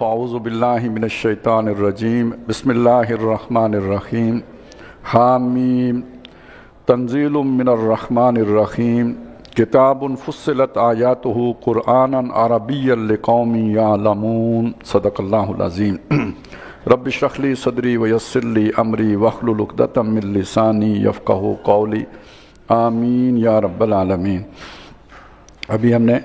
اعوذ باللہ من الشیطان الرجیم بسم اللہ الرحمن الرحیم حامیم تنزیل من الرحمن الرحیم کتاب فصلت آیاتہ قرآنا عربیا لقوم یعلمون صدق اللہ العظیم رب اشرح لی صدری ویسر لی امری واحلل عقدۃ من لسانی یفقہوا قولی آمین یا رب العالمین۔ ابھی ہم نے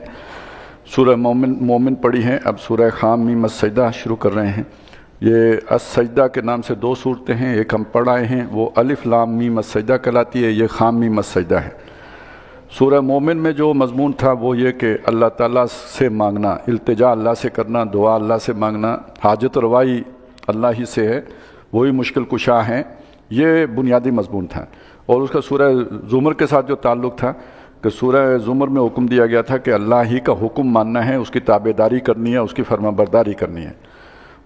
سورہ مومن پڑھی ہیں، اب سورہ حامیم السجدہ شروع کر رہے ہیں۔ یہ السجدہ کے نام سے دو صورتیں ہیں، ایک ہم پڑھ آئے ہیں وہ الف لام میم السجدہ کہلاتی ہے، یہ حامیم السجدہ ہے۔ سورہ مومن میں جو مضمون تھا وہ یہ کہ اللہ تعالیٰ سے مانگنا، التجا اللہ سے کرنا، دعا اللہ سے مانگنا، حاجت روائی اللہ ہی سے ہے، وہی مشکل کشا ہیں، یہ بنیادی مضمون تھا۔ اور اس کا سورہ زمر کے ساتھ جو تعلق تھا کہ سورہ زمر میں حکم دیا گیا تھا کہ اللہ ہی کا حکم ماننا ہے، اس کی تابعداری کرنی ہے، اس کی فرما برداری کرنی ہے،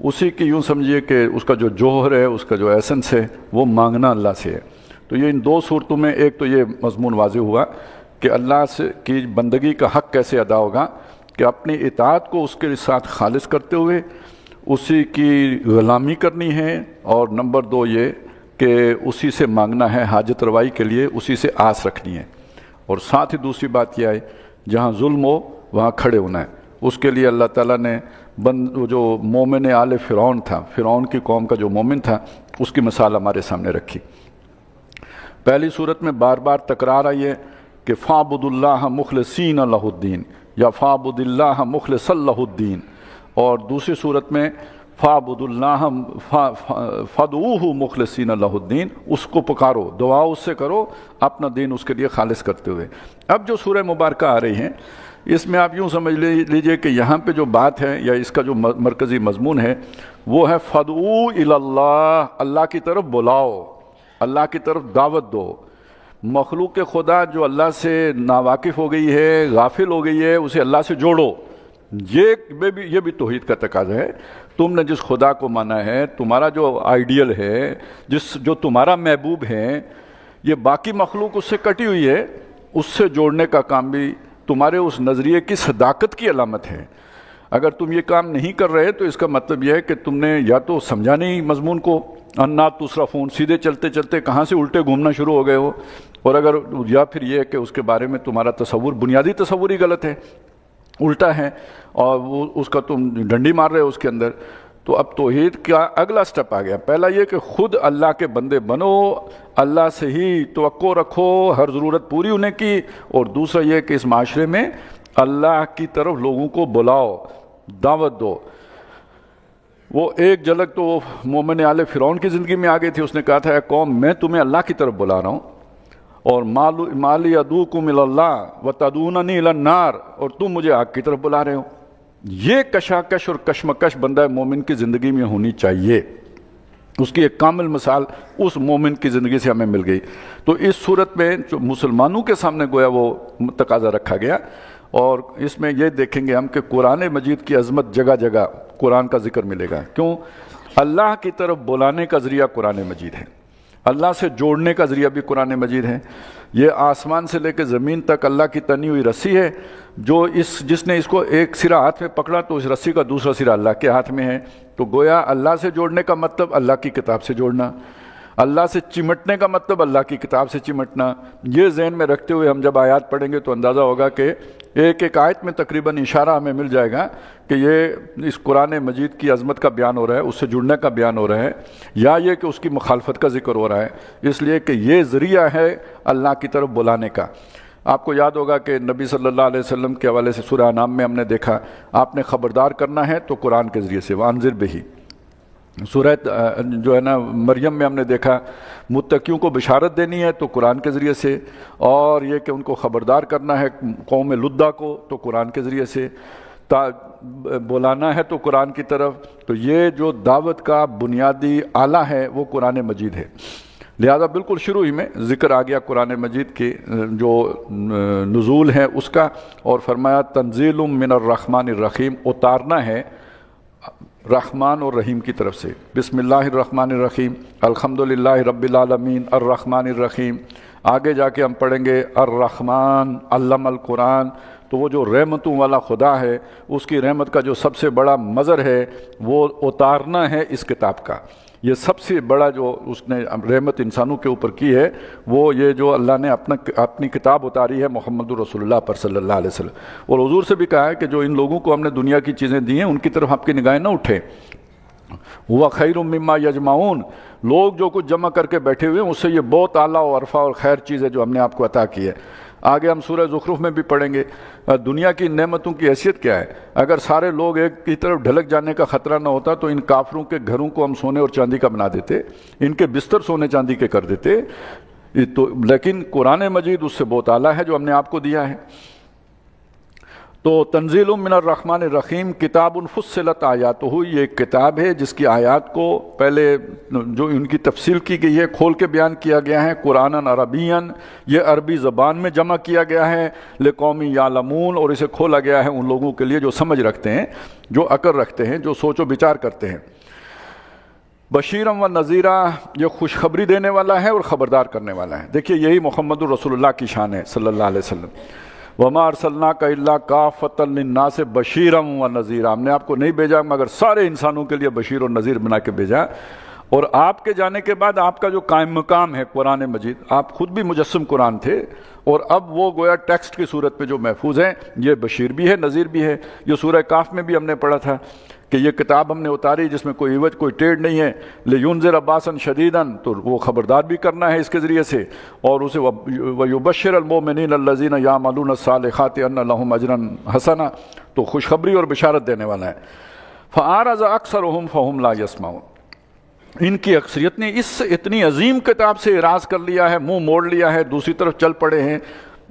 اسی کی یوں سمجھیے کہ اس کا جو جوہر ہے، اس کا جو ایسنس ہے وہ مانگنا اللہ سے ہے۔ تو یہ ان دو صورتوں میں ایک تو یہ مضمون واضح ہوا کہ اللہ سے کی بندگی کا حق کیسے ادا ہوگا، کہ اپنی اطاعت کو اس کے ساتھ خالص کرتے ہوئے اسی کی غلامی کرنی ہے، اور نمبر دو یہ کہ اسی سے مانگنا ہے، حاجت روائی کے لیے اسی سے آس رکھنی ہے۔ اور ساتھ ہی دوسری بات یہ آئی جہاں ظلم ہو وہاں کھڑے ہونا ہے، اس کے لیے اللہ تعالیٰ نے جو مومن آل فرعون تھا، فرعون کی قوم کا جو مومن تھا، اس کی مثال ہمارے سامنے رکھی۔ پہلی صورت میں بار بار تکرار آئی ہے کہ فَاعْبُدُوا اللَّهَ مُخْلِصِينَ لَهُ الدِّينَ یا فَاعْبُدِ اللَّهَ مُخْلِصًا لَهُ الدِّينَ، اور دوسری صورت میں فَاعْبُدُوا اللَّهَ فَادْعُوهُ مُخْلِصِينَ لَهُ الدِّينَ، اس کو پکارو، دعا اس سے کرو، اپنا دین اس کے لیے خالص کرتے ہوئے۔ اب جو سورہ مبارکہ آ رہی ہیں اس میں آپ یوں سمجھ لیجئے کہ یہاں پہ جو بات ہے یا اس کا جو مرکزی مضمون ہے وہ ہے فَادْعُوا إِلَى اللَّهِ، اللہ کی طرف بلاؤ، اللہ کی طرف دعوت دو۔ مخلوق خدا جو اللہ سے ناواقف ہو گئی ہے، غافل ہو گئی ہے، اسے اللہ سے جوڑو، یہ بھی توحید کا تقاضا ہے۔ تم نے جس خدا کو مانا ہے، تمہارا جو آئیڈیل ہے، جو تمہارا محبوب ہے، یہ باقی مخلوق اس سے کٹی ہوئی ہے، اس سے جوڑنے کا کام بھی تمہارے اس نظریے کی صداقت کی علامت ہے۔ اگر تم یہ کام نہیں کر رہے تو اس کا مطلب یہ ہے کہ تم نے یا تو سمجھا نہیں مضمون کو، انا تصرفون، سیدھے چلتے چلتے کہاں سے الٹے گھومنا شروع ہو گئے ہو، اور اگر یا پھر یہ ہے کہ اس کے بارے میں تمہارا تصور، بنیادی تصور ہی غلط ہے، الٹا ہے، اور وہ اس کا تم ڈنڈی مار رہے ہو اس کے اندر۔ تو اب توحید کا اگلا سٹیپ آ گیا۔ پہلا یہ کہ خود اللہ کے بندے بنو، اللہ سے ہی توقع رکھو ہر ضرورت پوری ہونے کی، اور دوسرا یہ کہ اس معاشرے میں اللہ کی طرف لوگوں کو بلاؤ، دعوت دو۔ وہ ایک جھلک تو مومن آل فرعون کی زندگی میں آ گئی تھی، اس نے کہا تھا اے قوم میں تمہیں اللہ کی طرف بلا رہا ہوں، اور مالی ادعوکم الی اللہ وتدعوننی الی النار، اور تم مجھے آگ کی طرف بلا رہے ہو۔ یہ کشاکش اور کشمکش بندہ مومن کی زندگی میں ہونی چاہیے، اس کی ایک کامل مثال اس مومن کی زندگی سے ہمیں مل گئی۔ تو اس صورت میں جو مسلمانوں کے سامنے گویا وہ تقاضا رکھا گیا، اور اس میں یہ دیکھیں گے ہم کہ قرآن مجید کی عظمت جگہ جگہ قرآن کا ذکر ملے گا۔ کیوں؟ اللہ کی طرف بلانے کا ذریعہ قرآن مجید ہے، اللہ سے جوڑنے کا ذریعہ بھی قرآن مجید ہے۔ یہ آسمان سے لے کے زمین تک اللہ کی تنی ہوئی رسی ہے، جو جس نے اس کو ایک سرا ہاتھ میں پکڑا تو اس رسی کا دوسرا سرا اللہ کے ہاتھ میں ہے۔ تو گویا اللہ سے جوڑنے کا مطلب اللہ کی کتاب سے جوڑنا، اللہ سے چمٹنے کا مطلب اللہ کی کتاب سے چمٹنا۔ یہ ذہن میں رکھتے ہوئے ہم جب آیات پڑھیں گے تو اندازہ ہوگا کہ ایک ایک آیت میں تقریباً اشارہ ہمیں مل جائے گا کہ یہ اس قرآن مجید کی عظمت کا بیان ہو رہا ہے، اس سے جڑنے کا بیان ہو رہا ہے، یا یہ کہ اس کی مخالفت کا ذکر ہو رہا ہے، اس لیے کہ یہ ذریعہ ہے اللہ کی طرف بلانے کا۔ آپ کو یاد ہوگا کہ نبی صلی اللہ علیہ وسلم کے حوالے سے سورہ انعام میں ہم نے دیکھا، آپ نے خبردار کرنا ہے تو قرآن کے ذریعے سے، وانذر بہ۔ سورہ جو ہے نا مریم میں ہم نے دیکھا متقیوں کو بشارت دینی ہے تو قرآن کے ذریعے سے، اور یہ کہ ان کو خبردار کرنا ہے قوم لدہ کو تو قرآن کے ذریعے سے، بلانا ہے تو قرآن کی طرف۔ تو یہ جو دعوت کا بنیادی آلہ ہے وہ قرآن مجید ہے۔ لہذا بالکل شروع ہی میں ذکر آ گیا قرآن مجید کے جو نزول ہے اس کا، اور فرمایا تنزیل من الرحمن الرحیم، اتارنا ہے رحمان اور رحیم کی طرف سے۔ بسم اللہ الرحمن الرحیم، الحمدللہ رب العالمین الرحمن الرحیم۔ آگے جا کے ہم پڑھیں گے الرحمن علم القرآن، تو وہ جو رحمتوں والا خدا ہے اس کی رحمت کا جو سب سے بڑا مظہر ہے وہ اتارنا ہے اس کتاب کا۔ یہ سب سے بڑا جو اس نے رحمت انسانوں کے اوپر کی ہے وہ یہ جو اللہ نے اپنی کتاب اتاری ہے محمد رسول اللہ پر صلی اللہ علیہ وسلم۔ اور حضور سے بھی کہا ہے کہ جو ان لوگوں کو ہم نے دنیا کی چیزیں دی ہیں ان کی طرف آپ کی نگاہیں نہ اٹھیں، وہ خیر مما یجمعون، لوگ جو کچھ جمع کر کے بیٹھے ہوئے ہیں اس سے یہ بہت اعلیٰ و عرفہ اور خیر چیز ہے جو ہم نے آپ کو عطا کی ہے۔ آگے ہم سورہ زخرف میں بھی پڑھیں گے دنیا کی نعمتوں کی حیثیت کیا ہے۔ اگر سارے لوگ ایک کی طرف ڈھلک جانے کا خطرہ نہ ہوتا تو ان کافروں کے گھروں کو ہم سونے اور چاندی کا بنا دیتے، ان کے بستر سونے چاندی کے کر دیتے، لیکن قرآن مجید اس سے بہت اعلیٰ ہے جو ہم نے آپ کو دیا ہے۔ تو تنزیل من الرحمن الرحیم کتاب فصلت آیاتہ، یہ ایک کتاب ہے جس کی آیات کو پہلے جو ان کی تفصیل کی گئی ہے کھول کے بیان کیا گیا ہے، قرآن عربین، یہ عربی زبان میں جمع کیا گیا ہے، لقوم یعلمون، اور اسے کھولا گیا ہے ان لوگوں کے لیے جو سمجھ رکھتے ہیں، جو عقل رکھتے ہیں، جو سوچ و بچار کرتے ہیں۔ بشیرم و نذیرہ، یہ خوشخبری دینے والا ہے اور خبردار کرنے والا ہے۔ دیکھیے یہی محمد الرسول اللہ کی شان ہے صلی اللہ علیہ وسلم۔ وما ارسلناک الا کافۃ للناس بشیرا و نذیرا، ہم نے آپ کو نہیں بھیجا مگر سارے انسانوں کے لیے بشیر اور نذیر بنا کے بھیجا۔ اور آپ کے جانے کے بعد آپ کا جو قائم مقام ہے قرآن مجید، آپ خود بھی مجسم قرآن تھے اور اب وہ گویا ٹیکسٹ کی صورت میں جو محفوظ ہیں، یہ بشیر بھی ہے نذیر بھی ہے۔ یہ سورہ کاف میں بھی ہم نے پڑھا تھا کہ یہ کتاب ہم نے اتاری جس میں کوئی عوج کوئی ٹیڑھ نہیں ہے، لِيُنذِرَ بَأْسًا شَدِيدًا، تو وہ خبردار بھی کرنا ہے اس کے ذریعے سے، اور اسے وَيُبَشِّرَ الْمُؤْمِنِينَ الَّذِينَ يَعْمَلُونَ الصَّالِحَاتِ أَنَّ لَهُمْ أَجْرًا حَسَنًا، تو خوشخبری اور بشارت دینے والا ہے۔ فَأَعْرَضَ أَكْثَرُهُمْ فَهُمْ لَا يَسْمَعُونَ، ان کی اکثریت نے اس اتنی عظیم کتاب سے اعراض کر لیا ہے، منہ موڑ لیا ہے، دوسری طرف چل پڑے ہیں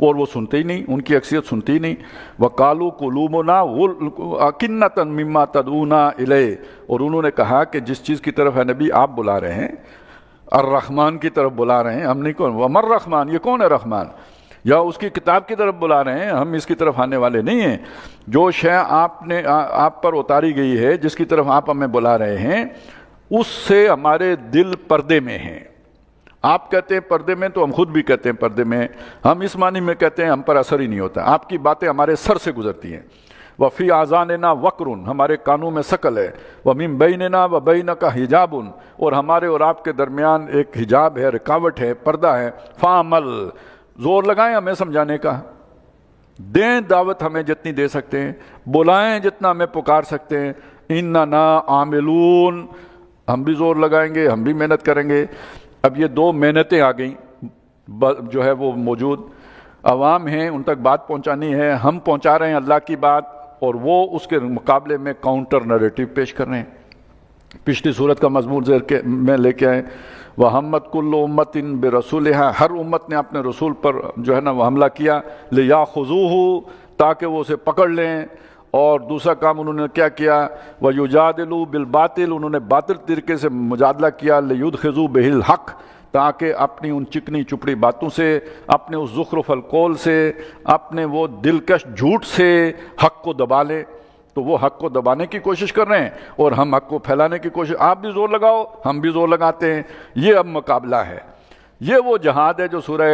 اور وہ سنتے ہی نہیں، ان کی اکثریت سنتی ہی نہیں۔ وَقَالُوا قُلُوبُنَا أَكِنَّةً مِّمَّا تَدْعُونَا إِلَيْهِ، اور انہوں نے کہا کہ جس چیز کی طرف ہے نبی آپ بلا رہے ہیں، الرحمن کی طرف بلا رہے ہیں، ہم نہیں کون وَمَا الرحمن، یہ کون ہے رحمان، یا اس کی کتاب کی طرف بلا رہے ہیں، ہم اس کی طرف آنے والے نہیں ہیں۔ جو شے آپ پر اتاری گئی ہے، جس کی طرف آپ ہمیں بلا رہے ہیں، اس سے ہمارے دل پردے میں ہیں۔ آپ کہتے ہیں پردے میں، تو ہم خود بھی کہتے ہیں پردے میں، ہم اس معنی میں کہتے ہیں ہم پر اثر ہی نہیں ہوتا، آپ کی باتیں ہمارے سر سے گزرتی ہیں۔ وَفِي آذَانِنَا وَقْرٌ، ہمارے کانوں میں ثقل ہے۔ وَمِن بَيْنِنَا وَبَيْنَكَ حِجَابٌ، اور ہمارے اور آپ کے درمیان ایک حجاب ہے، رکاوٹ ہے، پردہ ہے۔ فَعَمَل، زور لگائیں ہمیں سمجھانے کا، دیں دعوت ہمیں جتنی دے سکتے ہیں، بلائیں جتنا ہمیں پکار سکتے ہیں۔ إِنَّنَا عَامِلُونَ، ہم بھی زور لگائیں گے، ہم بھی محنت کریں گے۔ اب یہ دو محنتیں آ گئیں جو ہے وہ موجود، عوام ہیں ان تک بات پہنچانی ہے، ہم پہنچا رہے ہیں اللہ کی بات، اور وہ اس کے مقابلے میں کاؤنٹر نریٹیو پیش کر رہے ہیں۔ پچھلی صورت کا مضمون میں لے کے آئے، وَحَمَّتْ كُلُّ أُمَّةٍ بِرَسُولِهَا، ہر امت نے اپنے رسول پر جو ہے نا وہ حملہ کیا، لِيَأْخُذُوهُ، تاکہ وہ اسے پکڑ لیں۔ اور دوسرا کام انہوں نے کیا کیا، وَيُجَادِلُوا بِالْبَاطِلِ، انہوں نے باطل طریقے سے مجادلہ کیا، لِيُدْخِضُوا بِهِ الْحَقِّ، تاکہ اپنی ان چکنی چپڑی باتوں سے، اپنے اس زخرف القول سے، اپنے وہ دلکش جھوٹ سے حق کو دبا لے۔ تو وہ حق کو دبانے کی کوشش کر رہے ہیں اور ہم حق کو پھیلانے کی کوشش، آپ بھی زور لگاؤ ہم بھی زور لگاتے ہیں، یہ اب مقابلہ ہے۔ یہ وہ جہاد ہے جو سورہ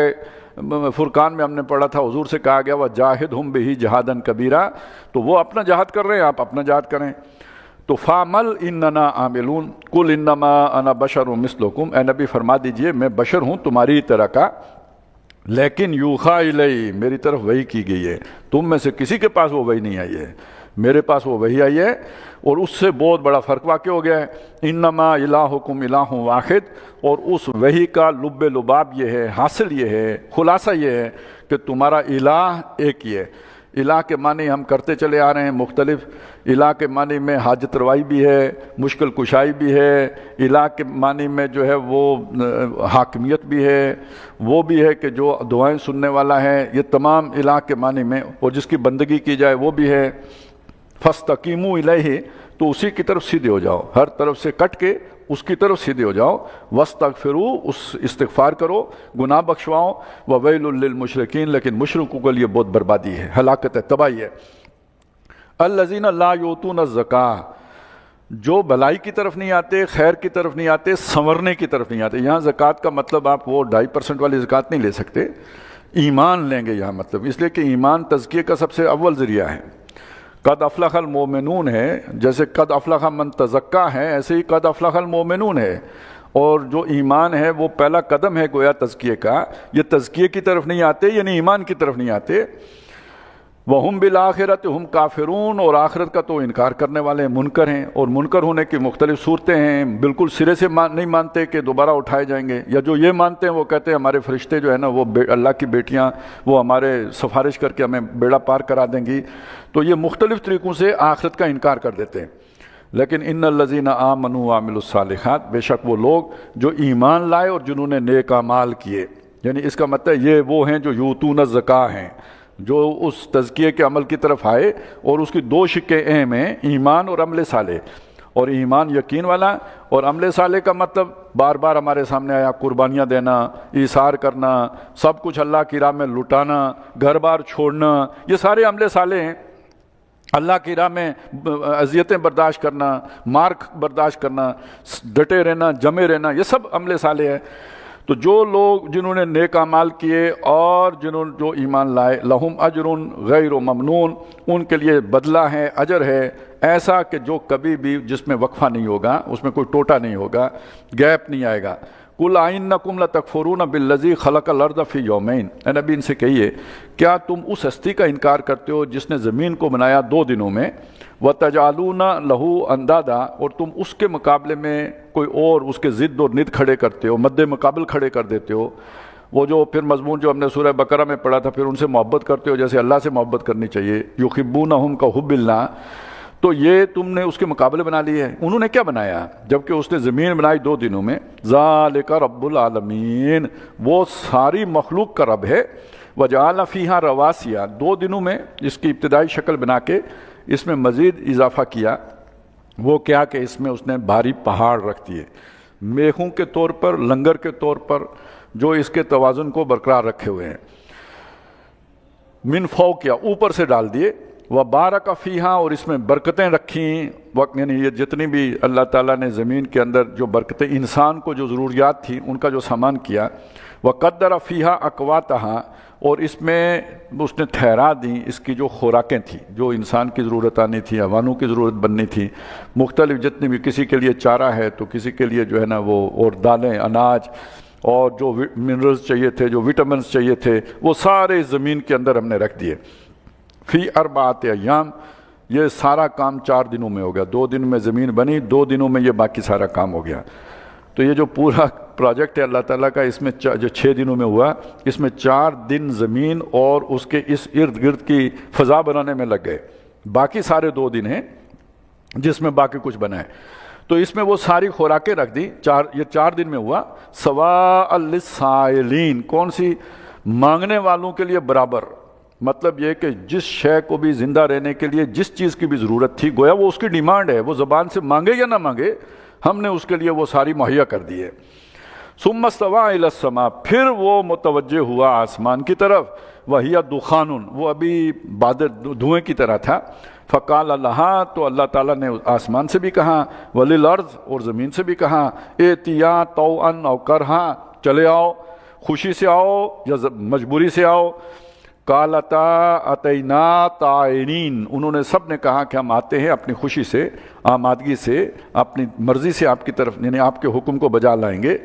فرقان میں ہم نے پڑھا تھا، حضور سے کہا گیا وَجَاهِدْهُمْ بِهِ جِهَادًا كَبِيرًا، تو وہ اپنا جہاد کر رہے ہیں، آپ اپنا جہاد کریں۔ تو فَعَمَلْ إِنَّنَا عَامِلُونَ قُلْ إِنَّمَا أَنَا بَشَرٌ مِثْلُكُمْ، اے نبی فرما دیجئے میں بشر ہوں تمہاری طرح کا، لیکن یوحیٰ الی، میری طرف وحی کی گئی ہے، تم میں سے کسی کے پاس وہ وحی نہیں آئی ہے، میرے پاس وہ وحی آئی ہے۔ اور اس سے بہت بڑا فرق واقع ہو گیا ہے، انما الہکم الہ واحد، اور اس وحی کا لب لباب یہ ہے، حاصل یہ ہے، خلاصہ یہ ہے کہ تمہارا الہ ایک ہی ہے۔ الہ کے معنی ہم کرتے چلے آ رہے ہیں مختلف، الہ کے معنی میں حاجت روائی بھی ہے، مشکل کشائی بھی ہے، الہ کے معنی میں جو ہے وہ حاکمیت بھی ہے، وہ بھی ہے کہ جو دعائیں سننے والا ہے، یہ تمام الہ کے معنی میں، اور جس کی بندگی کی جائے وہ بھی ہے۔ فَاسْتَقِیمُوا إِلَیْہِ، تو اسی کی طرف سیدھے ہو جاؤ، ہر طرف سے کٹ کے اس کی طرف سیدھے ہو جاؤ۔ وَاسْتَغْفِرُوا، اس استغفار کرو، گناہ بخشواؤ۔ وَوَيْلٌ لِّلْمُشْرِكِينَ، لیکن مشرکوں کے لیے بہت بربادی ہے، ہلاکت ہے، تباہی ہے۔ الَّذِينَ لَا يُؤْتُونَ الزَّكَاةَ، جو بھلائی کی طرف نہیں آتے، خیر کی طرف نہیں آتے، سنورنے کی طرف نہیں آتے۔ یہاں زکوٰۃ کا مطلب آپ وہ 2.5% والی زکوٰۃ نہیں لے سکتے ایمان لیں گے یہاں مطلب، اس لیے کہ ایمان تزکیے کا سب سے اول ذریعہ ہے۔ قد افلح المومنون ہے، جیسے قد افلح من تزکا ہے، ایسے ہی قد افلح المومنون ہے، اور جو ایمان ہے وہ پہلا قدم ہے گویا تزکیے کا۔ یہ تزکیے کی طرف نہیں آتے، یعنی ایمان کی طرف نہیں آتے۔ وَهُمْ بِالْآخِرَةِ هُمْ کافرون، اور آخرت کا تو انکار کرنے والے منکر ہیں، اور منکر ہونے کی مختلف صورتیں ہیں۔ بالکل سرے سے نہیں مانتے کہ دوبارہ اٹھائے جائیں گے، یا جو یہ مانتے ہیں وہ کہتے ہیں ہمارے فرشتے جو ہے نا وہ اللہ کی بیٹیاں، وہ ہمارے سفارش کر کے ہمیں بیڑا پار کرا دیں گی، تو یہ مختلف طریقوں سے آخرت کا انکار کر دیتے ہیں۔ لیکن ان الذین آمنوا وعملوا الصالحات، بے شک وہ لوگ جو ایمان لائے اور جنہوں نے نیک اعمال کیے، یعنی اس کا مطلب یہ وہ ہیں جو یؤتون الزکاۃ ہیں، جو اس تزکیے کے عمل کی طرف آئے، اور اس کی دو شقیں اہم ہیں، ایمان اور عمل صالح۔ اور ایمان یقین والا، اور عمل صالح کا مطلب بار بار ہمارے سامنے آیا، قربانیاں دینا، ایثار کرنا، سب کچھ اللہ کی راہ میں لٹانا، گھر بار چھوڑنا، یہ سارے عمل صالح ہیں۔ اللہ کی راہ میں اذیتیں برداشت کرنا، مار برداشت کرنا، ڈٹے رہنا، جمے رہنا، یہ سب عمل صالح ہے۔ تو جو لوگ جنہوں نے نیک اعمال کیے اور جو ایمان لائے، لہم اجر غیر ممنون، ان کے لیے بدلہ ہے، اجر ہے ایسا کہ جو کبھی بھی، جس میں وقفہ نہیں ہوگا، اس میں کوئی ٹوٹا نہیں ہوگا، گیپ نہیں آئے گا۔ قُلْ أَئِنَّكُمْ لَتَكْفُرُونَ بِالَّذِي خَلَقَ الْأَرْضَ فِي يَوْمَيْنِ، اے نبی ان سے کہیے کیا تم اس ہستی کا انکار کرتے ہو جس نے زمین کو بنایا 2 دنوں میں، وَتَجْعَلُونَ لَهُ أَنْدَادًا، اور تم اس کے مقابلے میں کوئی اور اس کے ضد اور ند کھڑے کرتے ہو، مد مقابل کھڑے کر دیتے ہو۔ وہ جو پھر مضمون جو ہم نے سورہ بقرہ میں پڑھا تھا، پھر ان سے محبت کرتے ہو جیسے اللہ سے محبت کرنی چاہیے، یُحِبُّونَهُمْ كَحُبِّ اللَّهِ، تو یہ تم نے اس کے مقابلے بنا لی ہے۔ انہوں نے کیا بنایا جبکہ اس نے زمین بنائی 2 دنوں میں؟ ذالک رب العالمین، وہ ساری مخلوق کا رب ہے۔ وجعل فیہا رواسیا، 2 دنوں میں اس کی ابتدائی شکل بنا کے اس میں مزید اضافہ کیا۔ وہ کیا کہ اس میں اس نے بھاری پہاڑ رکھ دیے، میخوں کے طور پر، لنگر کے طور پر، جو اس کے توازن کو برقرار رکھے ہوئے ہیں۔ من فوقیا، اوپر سے ڈال دیے۔ وبارک فیہا، اور اس میں برکتیں رکھیں، یعنی یہ جتنی بھی اللہ تعالیٰ نے زمین کے اندر جو برکتیں انسان کو جو ضروریات تھی ان کا جو سامان کیا۔ وقدر فیہا اقواتہا، اور اس میں اس نے ٹھہرا دیں اس کی جو خوراکیں تھیں، جو انسان کی ضرورت آنی تھی، حیوانوں کی ضرورت بننی تھی، مختلف جتنی بھی، کسی کے لیے چارہ ہے تو کسی کے لیے جو ہے نا وہ اور دالیں، اناج، اور جو منرلز چاہیے تھے، جو وٹامنز چاہیے تھے، وہ سارے زمین کے اندر ہم نے رکھ دیے۔ فی 4 ایام، یہ سارا کام 4 دنوں میں ہو گیا۔ 2 دن میں زمین بنی، 2 دنوں میں یہ باقی سارا کام ہو گیا۔ تو یہ جو پورا پروجیکٹ ہے اللہ تعالیٰ کا، اس میں جو 6 دنوں میں ہوا، اس میں 4 دن زمین اور اس کے اس ارد گرد کی فضا بنانے میں لگ گئے، باقی سارے 2 دن ہیں جس میں باقی کچھ بنا ہے۔ تو اس میں وہ ساری خوراکیں رکھ دی، یہ 4 دن میں ہوا۔ سواء للسائلین، کون سی؟ مانگنے والوں کے لیے برابر، مطلب یہ کہ جس شے کو بھی زندہ رہنے کے لیے جس چیز کی بھی ضرورت تھی، گویا وہ اس کی ڈیمانڈ ہے، وہ زبان سے مانگے یا نہ مانگے، ہم نے اس کے لیے وہ ساری مہیا کر دی ہے۔ ثم استوى الى السماء، پھر وہ متوجہ ہوا آسمان کی طرف، وہی دخان، وہ ابھی بادل دھوئیں کی طرح تھا۔ فقال لها، تو اللہ تعالیٰ نے آسمان سے بھی کہا، وللارض، اور زمین سے بھی کہا، ائتیا طوعا او کرہا، چلے آؤ، خوشی سے آؤ یا مجبوری سے آؤ۔ قالتا اتینا طائعین، انہوں نے سب نے کہا کہ ہم آتے ہیں اپنی خوشی سے، آمادگی سے، اپنی مرضی سے آپ کی طرف، یعنی آپ کے حکم کو بجا لائیں گے۔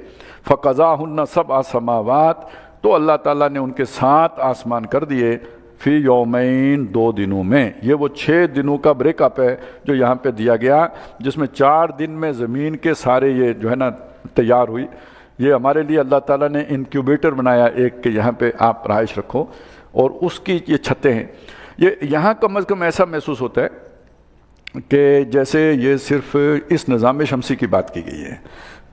فقضاہن 7 سماوات، تو اللہ تعالیٰ نے ان کے 7 آسمان کر دیے، فی یومین، 2 دنوں میں۔ یہ وہ 6 دنوں کا بریک اپ ہے جو یہاں پہ دیا گیا، جس میں 4 دن میں زمین کے سارے یہ جو ہے نا تیار ہوئی۔ یہ ہمارے لیے اللہ تعالیٰ نے انکیوبیٹر بنایا ایک، کہ یہاں پہ آپ رہائش رکھو، اور اس کی یہ چھتیں ہیں۔ یہ یہاں کم از کم ایسا محسوس ہوتا ہے کہ جیسے یہ صرف اس نظام شمسی کی بات کی گئی ہے،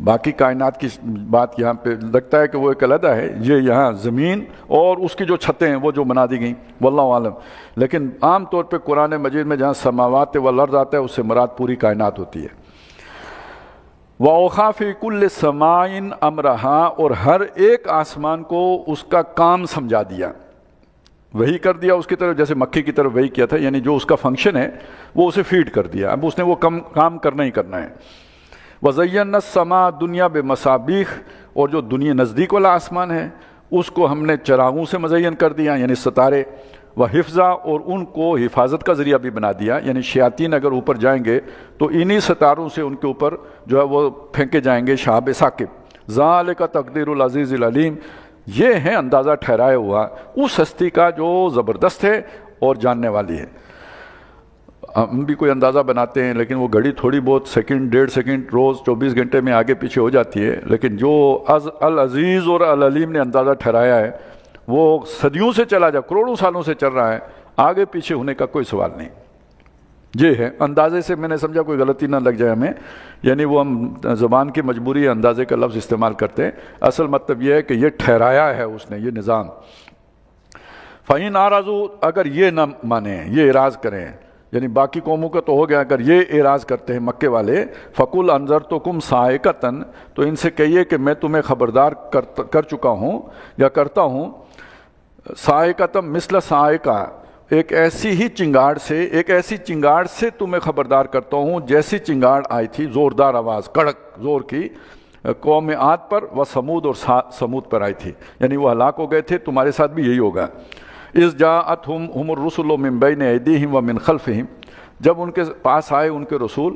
باقی کائنات کی بات یہاں پہ لگتا ہے کہ وہ ایک علیحدہ ہے، یہ یہاں زمین اور اس کی جو چھتیں ہیں وہ جو بنا دی گئیں، واللہ عالم۔ لیکن عام طور پہ قرآن مجید میں جہاں سماوات والارض آتا ہے اس سے مراد پوری کائنات ہوتی ہے۔ وَأَوْحَىٰ فِي كُلِّ سَمَاءٍ أَمْرَهَا، اور ہر ایک آسمان کو اس کا کام سمجھا دیا، وہی کر دیا اس کی طرف، جیسے مکھی کی طرف وہی کیا تھا، یعنی جو اس کا فنکشن ہے وہ اسے فیڈ کر دیا، اب اس نے وہ کام کرنا ہی کرنا ہے۔ وَزَيَّنَّا السَّمَاءَ الدُّنْيَا بِمَصَابِيحَ، اور جو دنیا نزدیک والا آسمان ہے اس کو ہم نے چراغوں سے مزین کر دیا یعنی ستارے، و حفظہ اور ان کو حفاظت کا ذریعہ بھی بنا دیا، یعنی شیاطین اگر اوپر جائیں گے تو انہی ستاروں سے ان کے اوپر جو ہے وہ پھینکے جائیں گے شہاب ثاقب۔ ذالک تقدیر العزیز العلیم، یہ ہے اندازہ ٹھہرایا ہوا اس ہستی کا جو زبردست ہے اور جاننے والی ہے۔ ہم بھی کوئی اندازہ بناتے ہیں لیکن وہ گھڑی تھوڑی بہت سیکنڈ، 1.5 سیکنڈ روز 24 گھنٹے میں آگے پیچھے ہو جاتی ہے، لیکن جو العزیز اور العلیم نے اندازہ ٹھہرایا ہے وہ صدیوں سے چلا جا، کروڑوں سالوں سے چل رہا ہے، آگے پیچھے ہونے کا کوئی سوال نہیں۔ یہ ہے اندازے سے، میں نے سمجھا کوئی غلطی نہ لگ جائے ہمیں، یعنی وہ ہم زبان کی مجبوری اندازے کا لفظ استعمال کرتے ہیں، اصل مطلب یہ ہے کہ یہ ٹھہرایا ہے اس نے، یہ نظام۔ فَإِنْ أَعْرَضُوا، اگر یہ نہ مانیں، یہ اعراض کریں، یعنی باقی قوموں کا تو ہو گیا، اگر یہ اعراض کرتے ہیں مکے والے، فَقُلْ أَنذَرْتُكُمْ صَاعِقَةً، تو ان سے کہیے کہ میں تمہیں خبردار کر چکا ہوں یا کرتا ہوں، صاعقۃ مثل صاعقہ، ایک ایسی ہی چنگاڑ سے، ایک ایسی چنگاڑ سے تمہیں خبردار کرتا ہوں جیسی چنگاڑ آئی تھی، زوردار آواز، کڑک زور کی، قوم عاد پر و سمود، اور سمود پر آئی تھی، یعنی وہ ہلاک ہو گئے تھے، تمہارے ساتھ بھی یہی ہوگا۔ اذ جاءتهم الرسل من بین ایدیہم ومن خلفہم، جب ان کے پاس آئے ان کے رسول،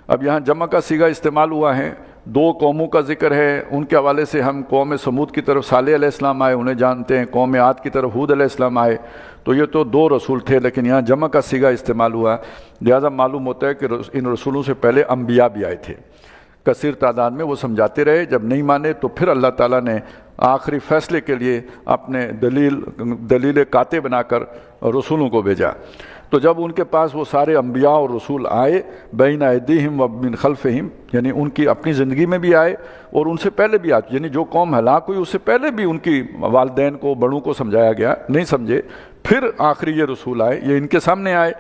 اب یہاں جمع کا صیغہ استعمال ہوا ہے، دو قوموں کا ذکر ہے، ان کے حوالے سے ہم قوم سمود کی طرف صالح علیہ السلام آئے، انہیں جانتے ہیں، قوم عاد کی طرف ہود علیہ السلام آئے، تو یہ تو دو رسول تھے، لیکن یہاں جمع کا صیغہ استعمال ہوا، لہذا معلوم ہوتا ہے کہ ان رسولوں سے پہلے انبیاء بھی آئے تھے، کثیر تعداد میں، وہ سمجھاتے رہے، جب نہیں مانے تو پھر اللہ تعالیٰ نے آخری فیصلے کے لیے اپنے دلیل قاطع بنا کر رسولوں کو بھیجا۔ تو جب ان کے پاس وہ سارے انبیاء اور رسول آئے، بین ایدیہم و من خلفہم، یعنی ان کی اپنی زندگی میں بھی آئے اور ان سے پہلے بھی آئے، یعنی جو قوم ہلاک ہوئی اس سے پہلے بھی ان کی والدین کو، بڑوں کو سمجھایا گیا، نہیں سمجھے، پھر آخری یہ رسول آئے، یہ ان کے سامنے آئے،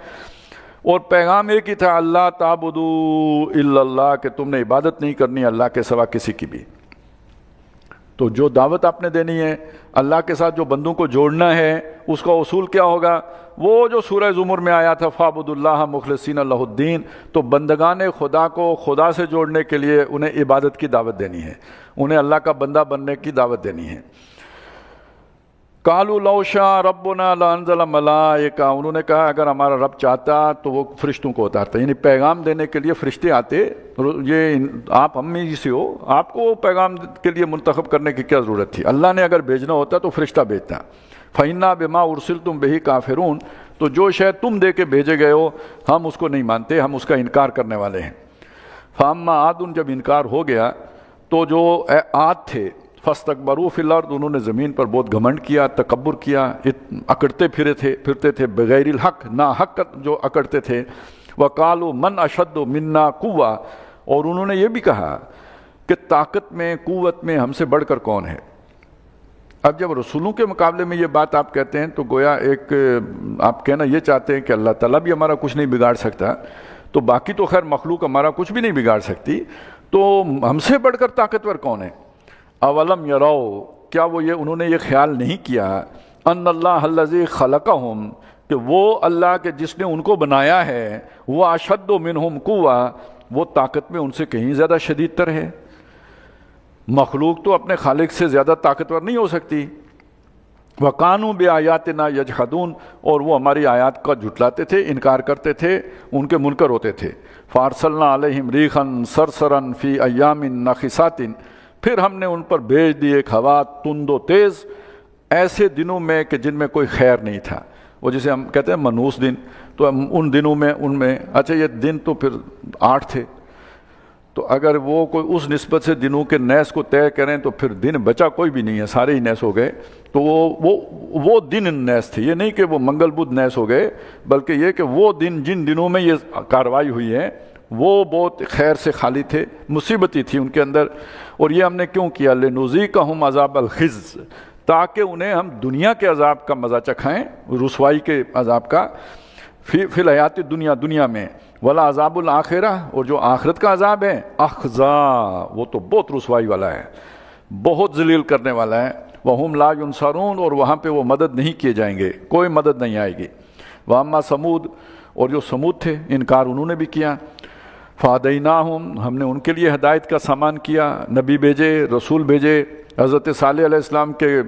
اور پیغام ایک ہی تھا، اللہ تعبدوا الا اللہ، کہ تم نے عبادت نہیں کرنی اللہ کے سوا کسی کی بھی۔ تو جو دعوت آپ نے دینی ہے، اللہ کے ساتھ جو بندوں کو جوڑنا ہے، اس کا اصول کیا ہوگا؟ وہ جو سورہ زمر میں آیا تھا، فَاعْبُدُوا اللَّهَ مُخْلِصِينَ لَهُ الدِّينَ، تو بندگان خدا کو خدا سے جوڑنے کے لیے انہیں عبادت کی دعوت دینی ہے، انہیں اللہ کا بندہ بننے کی دعوت دینی ہے۔ قَالُوا لَوْ شَاءَ رَبُّنَا لَأَنزَلَ مَلَائِكَةً، انہوں نے کہا اگر ہمارا رب چاہتا تو وہ فرشتوں کو اتارتا، یعنی پیغام دینے کے لیے فرشتے آتے، یہ آپ ہم میں سے ہو، آپ کو پیغام کے لیے منتخب کرنے کی کیا ضرورت تھی؟ اللہ نے اگر بھیجنا ہوتا تو فرشتہ بھیجتا۔ فَإِنَّا بِمَا أُرْسِلْتُمْ بِهِ كَافِرُونَ، تو جو شے تم دے کے بھیجے گئے ہو ہم اس کو نہیں مانتے، ہم اس کا انکار کرنے والے ہیں۔ فَأَمَّا عَادٌ، جب انکار ہو گیا تو جو عاد تھے، فَاسْتَكْبَرُوا فِي الْأَرْضِ، انہوں نے زمین پر بہت گھمنڈ کیا، تکبر کیا، اکڑتے پھرتے تھے، بغیر الحق، نا حق جو اکڑتے تھے۔ وَقَالُوا مَنْ أَشَدُّ مِنَّا قُوَّةً، اور انہوں نے یہ بھی کہا کہ طاقت میں، قوت میں ہم سے بڑھ کر کون ہے؟ اب جب رسولوں کے مقابلے میں یہ بات آپ کہتے ہیں تو گویا ایک آپ کہنا یہ چاہتے ہیں کہ اللہ تعالیٰ بھی ہمارا کچھ نہیں بگاڑ سکتا، تو باقی تو خیر مخلوق ہمارا کچھ بھی نہیں بگاڑ سکتی، تو ہم سے بڑھ کر طاقتور کون ہے؟ اولم یروا، کیا وہ یہ انہوں نے یہ خیال نہیں کیا، ان اللہ الذی خلقہم، کہ وہ اللہ کے جس نے ان کو بنایا ہے، وہ اشد منہم قوہ، وہ طاقت میں ان سے کہیں زیادہ شدید تر ہے۔ مخلوق تو اپنے خالق سے زیادہ طاقتور نہیں ہو سکتی۔ وَقَانُوا بِآيَاتِنَا يَجْحَدُونَ، اور وہ ہماری آیات کا جھٹلاتے تھے، انکار کرتے تھے، ان کے منکر ہوتے تھے۔ فَأَرْسَلْنَا عَلَيْهِمْ رِيحًا صَرْصَرًا فِي أَيَّامٍ نَخِسَاتٍ، پھر ہم نے ان پر بھیج دی ایک ہوا تند و تیز، ایسے دنوں میں کہ جن میں کوئی خیر نہیں تھا، وہ جسے ہم کہتے ہیں منحوس دن، تو ان دنوں میں ان میں اچھا یہ دن تو پھر 8 تھے، تو اگر وہ کوئی اس نسبت سے دنوں کے نیس کو طے کریں تو پھر دن بچا کوئی بھی نہیں ہے، سارے ہی نیس ہو گئے، تو وہ دن نیس تھے، یہ نہیں کہ وہ منگل بدھ نیس ہو گئے، بلکہ یہ کہ وہ دن جن دنوں میں یہ کارروائی ہوئی ہے وہ بہت خیر سے خالی تھے، مصیبتی تھی ان کے اندر۔ اور یہ ہم نے کیوں کیا؟ لِنُذِيقَهُمْ عَذَابَ الْخِزْيِ، تاکہ انہیں ہم دنیا کے عذاب کا مزہ چکھائیں، رسوائی کے عذاب کا، فی الحیات دنیا میں، ولا عذاب الآخرہ، اور جو آخرت کا عذاب ہے، اخزا، وہ تو بہت رسوائی والا ہے، بہت ذلیل کرنے والا ہے، وہم لا ینصرون، اور وہاں پہ وہ مدد نہیں کیے جائیں گے، کوئی مدد نہیں آئے گی۔ واما سمود، اور جو سمود تھے انکار انہوں نے بھی کیا، فہدیناہم، ہم نے ان کے لیے ہدایت کا سامان کیا، نبی بھیجے، رسول بھیجے، حضرت صالح علیہ السلام کے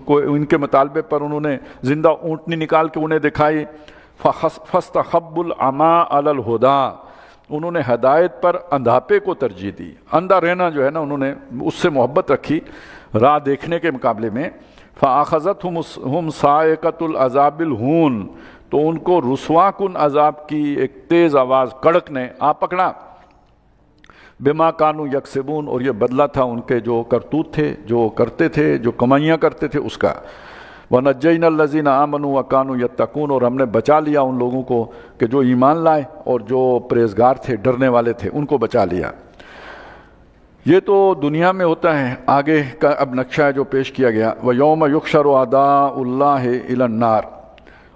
کو ان کے مطالبے پر انہوں نے زندہ اونٹنی نکال کے انہیں دکھائی، فاستحبوا العمی علی الہدی، انہوں نے ہدایت پر اندھاپے کو ترجیح دی، اندھا رہنا جو ہے نا انہوں نے اس سے محبت رکھی راہ دیکھنے کے مقابلے میں۔ فَأَخَذَتْهُمْ صَاعِقَةُ الْعَذَابِ الْهُونِ، تو ان کو رسوا کن عذاب کی ایک تیز آواز کڑک نے آ پکڑا، بما کانوا یکسبون، اور یہ بدلہ تھا ان کے جو کرتوت تھے، جو کرتے تھے، جو کمائیاں کرتے تھے اس کا۔ وَنَجَّيْنَا الَّذِينَ آمَنُوا وَكَانُوا يَتَّقُونَ، اور ہم نے بچا لیا ان لوگوں کو کہ جو ایمان لائے اور جو پرہیزگار تھے، ڈرنے والے تھے، ان کو بچا لیا۔ یہ تو دنیا میں ہوتا ہے، آگے کا اب نقشہ ہے جو پیش کیا گیا، وَيَوْمَ يُحْشَرُ أَعْدَاءُ اللَّهِ إِلَى النَّارِ،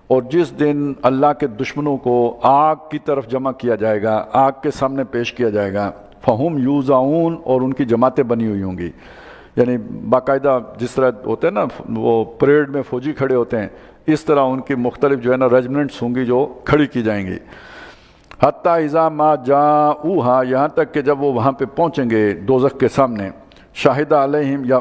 اور جس دن اللہ کے دشمنوں کو آگ کی طرف جمع کیا جائے گا، آگ کے سامنے پیش کیا جائے گا، فَهُمْ يُوزَعُونَ، اور ان کی جماعتیں بنی ہوئی ہوں گی، یعنی باقاعدہ جس طرح ہوتے ہیں نا وہ پریڈ میں فوجی کھڑے ہوتے ہیں، اس طرح ان کی مختلف جو ہے نا ریجمنٹس ہوں گی جو کھڑی کی جائیں گی۔ حتیٰ اذا ما جاؤہا، یہاں تک کہ جب وہ وہاں پہ پہنچیں گے دوزخ کے سامنے، شاہد علیہم، یا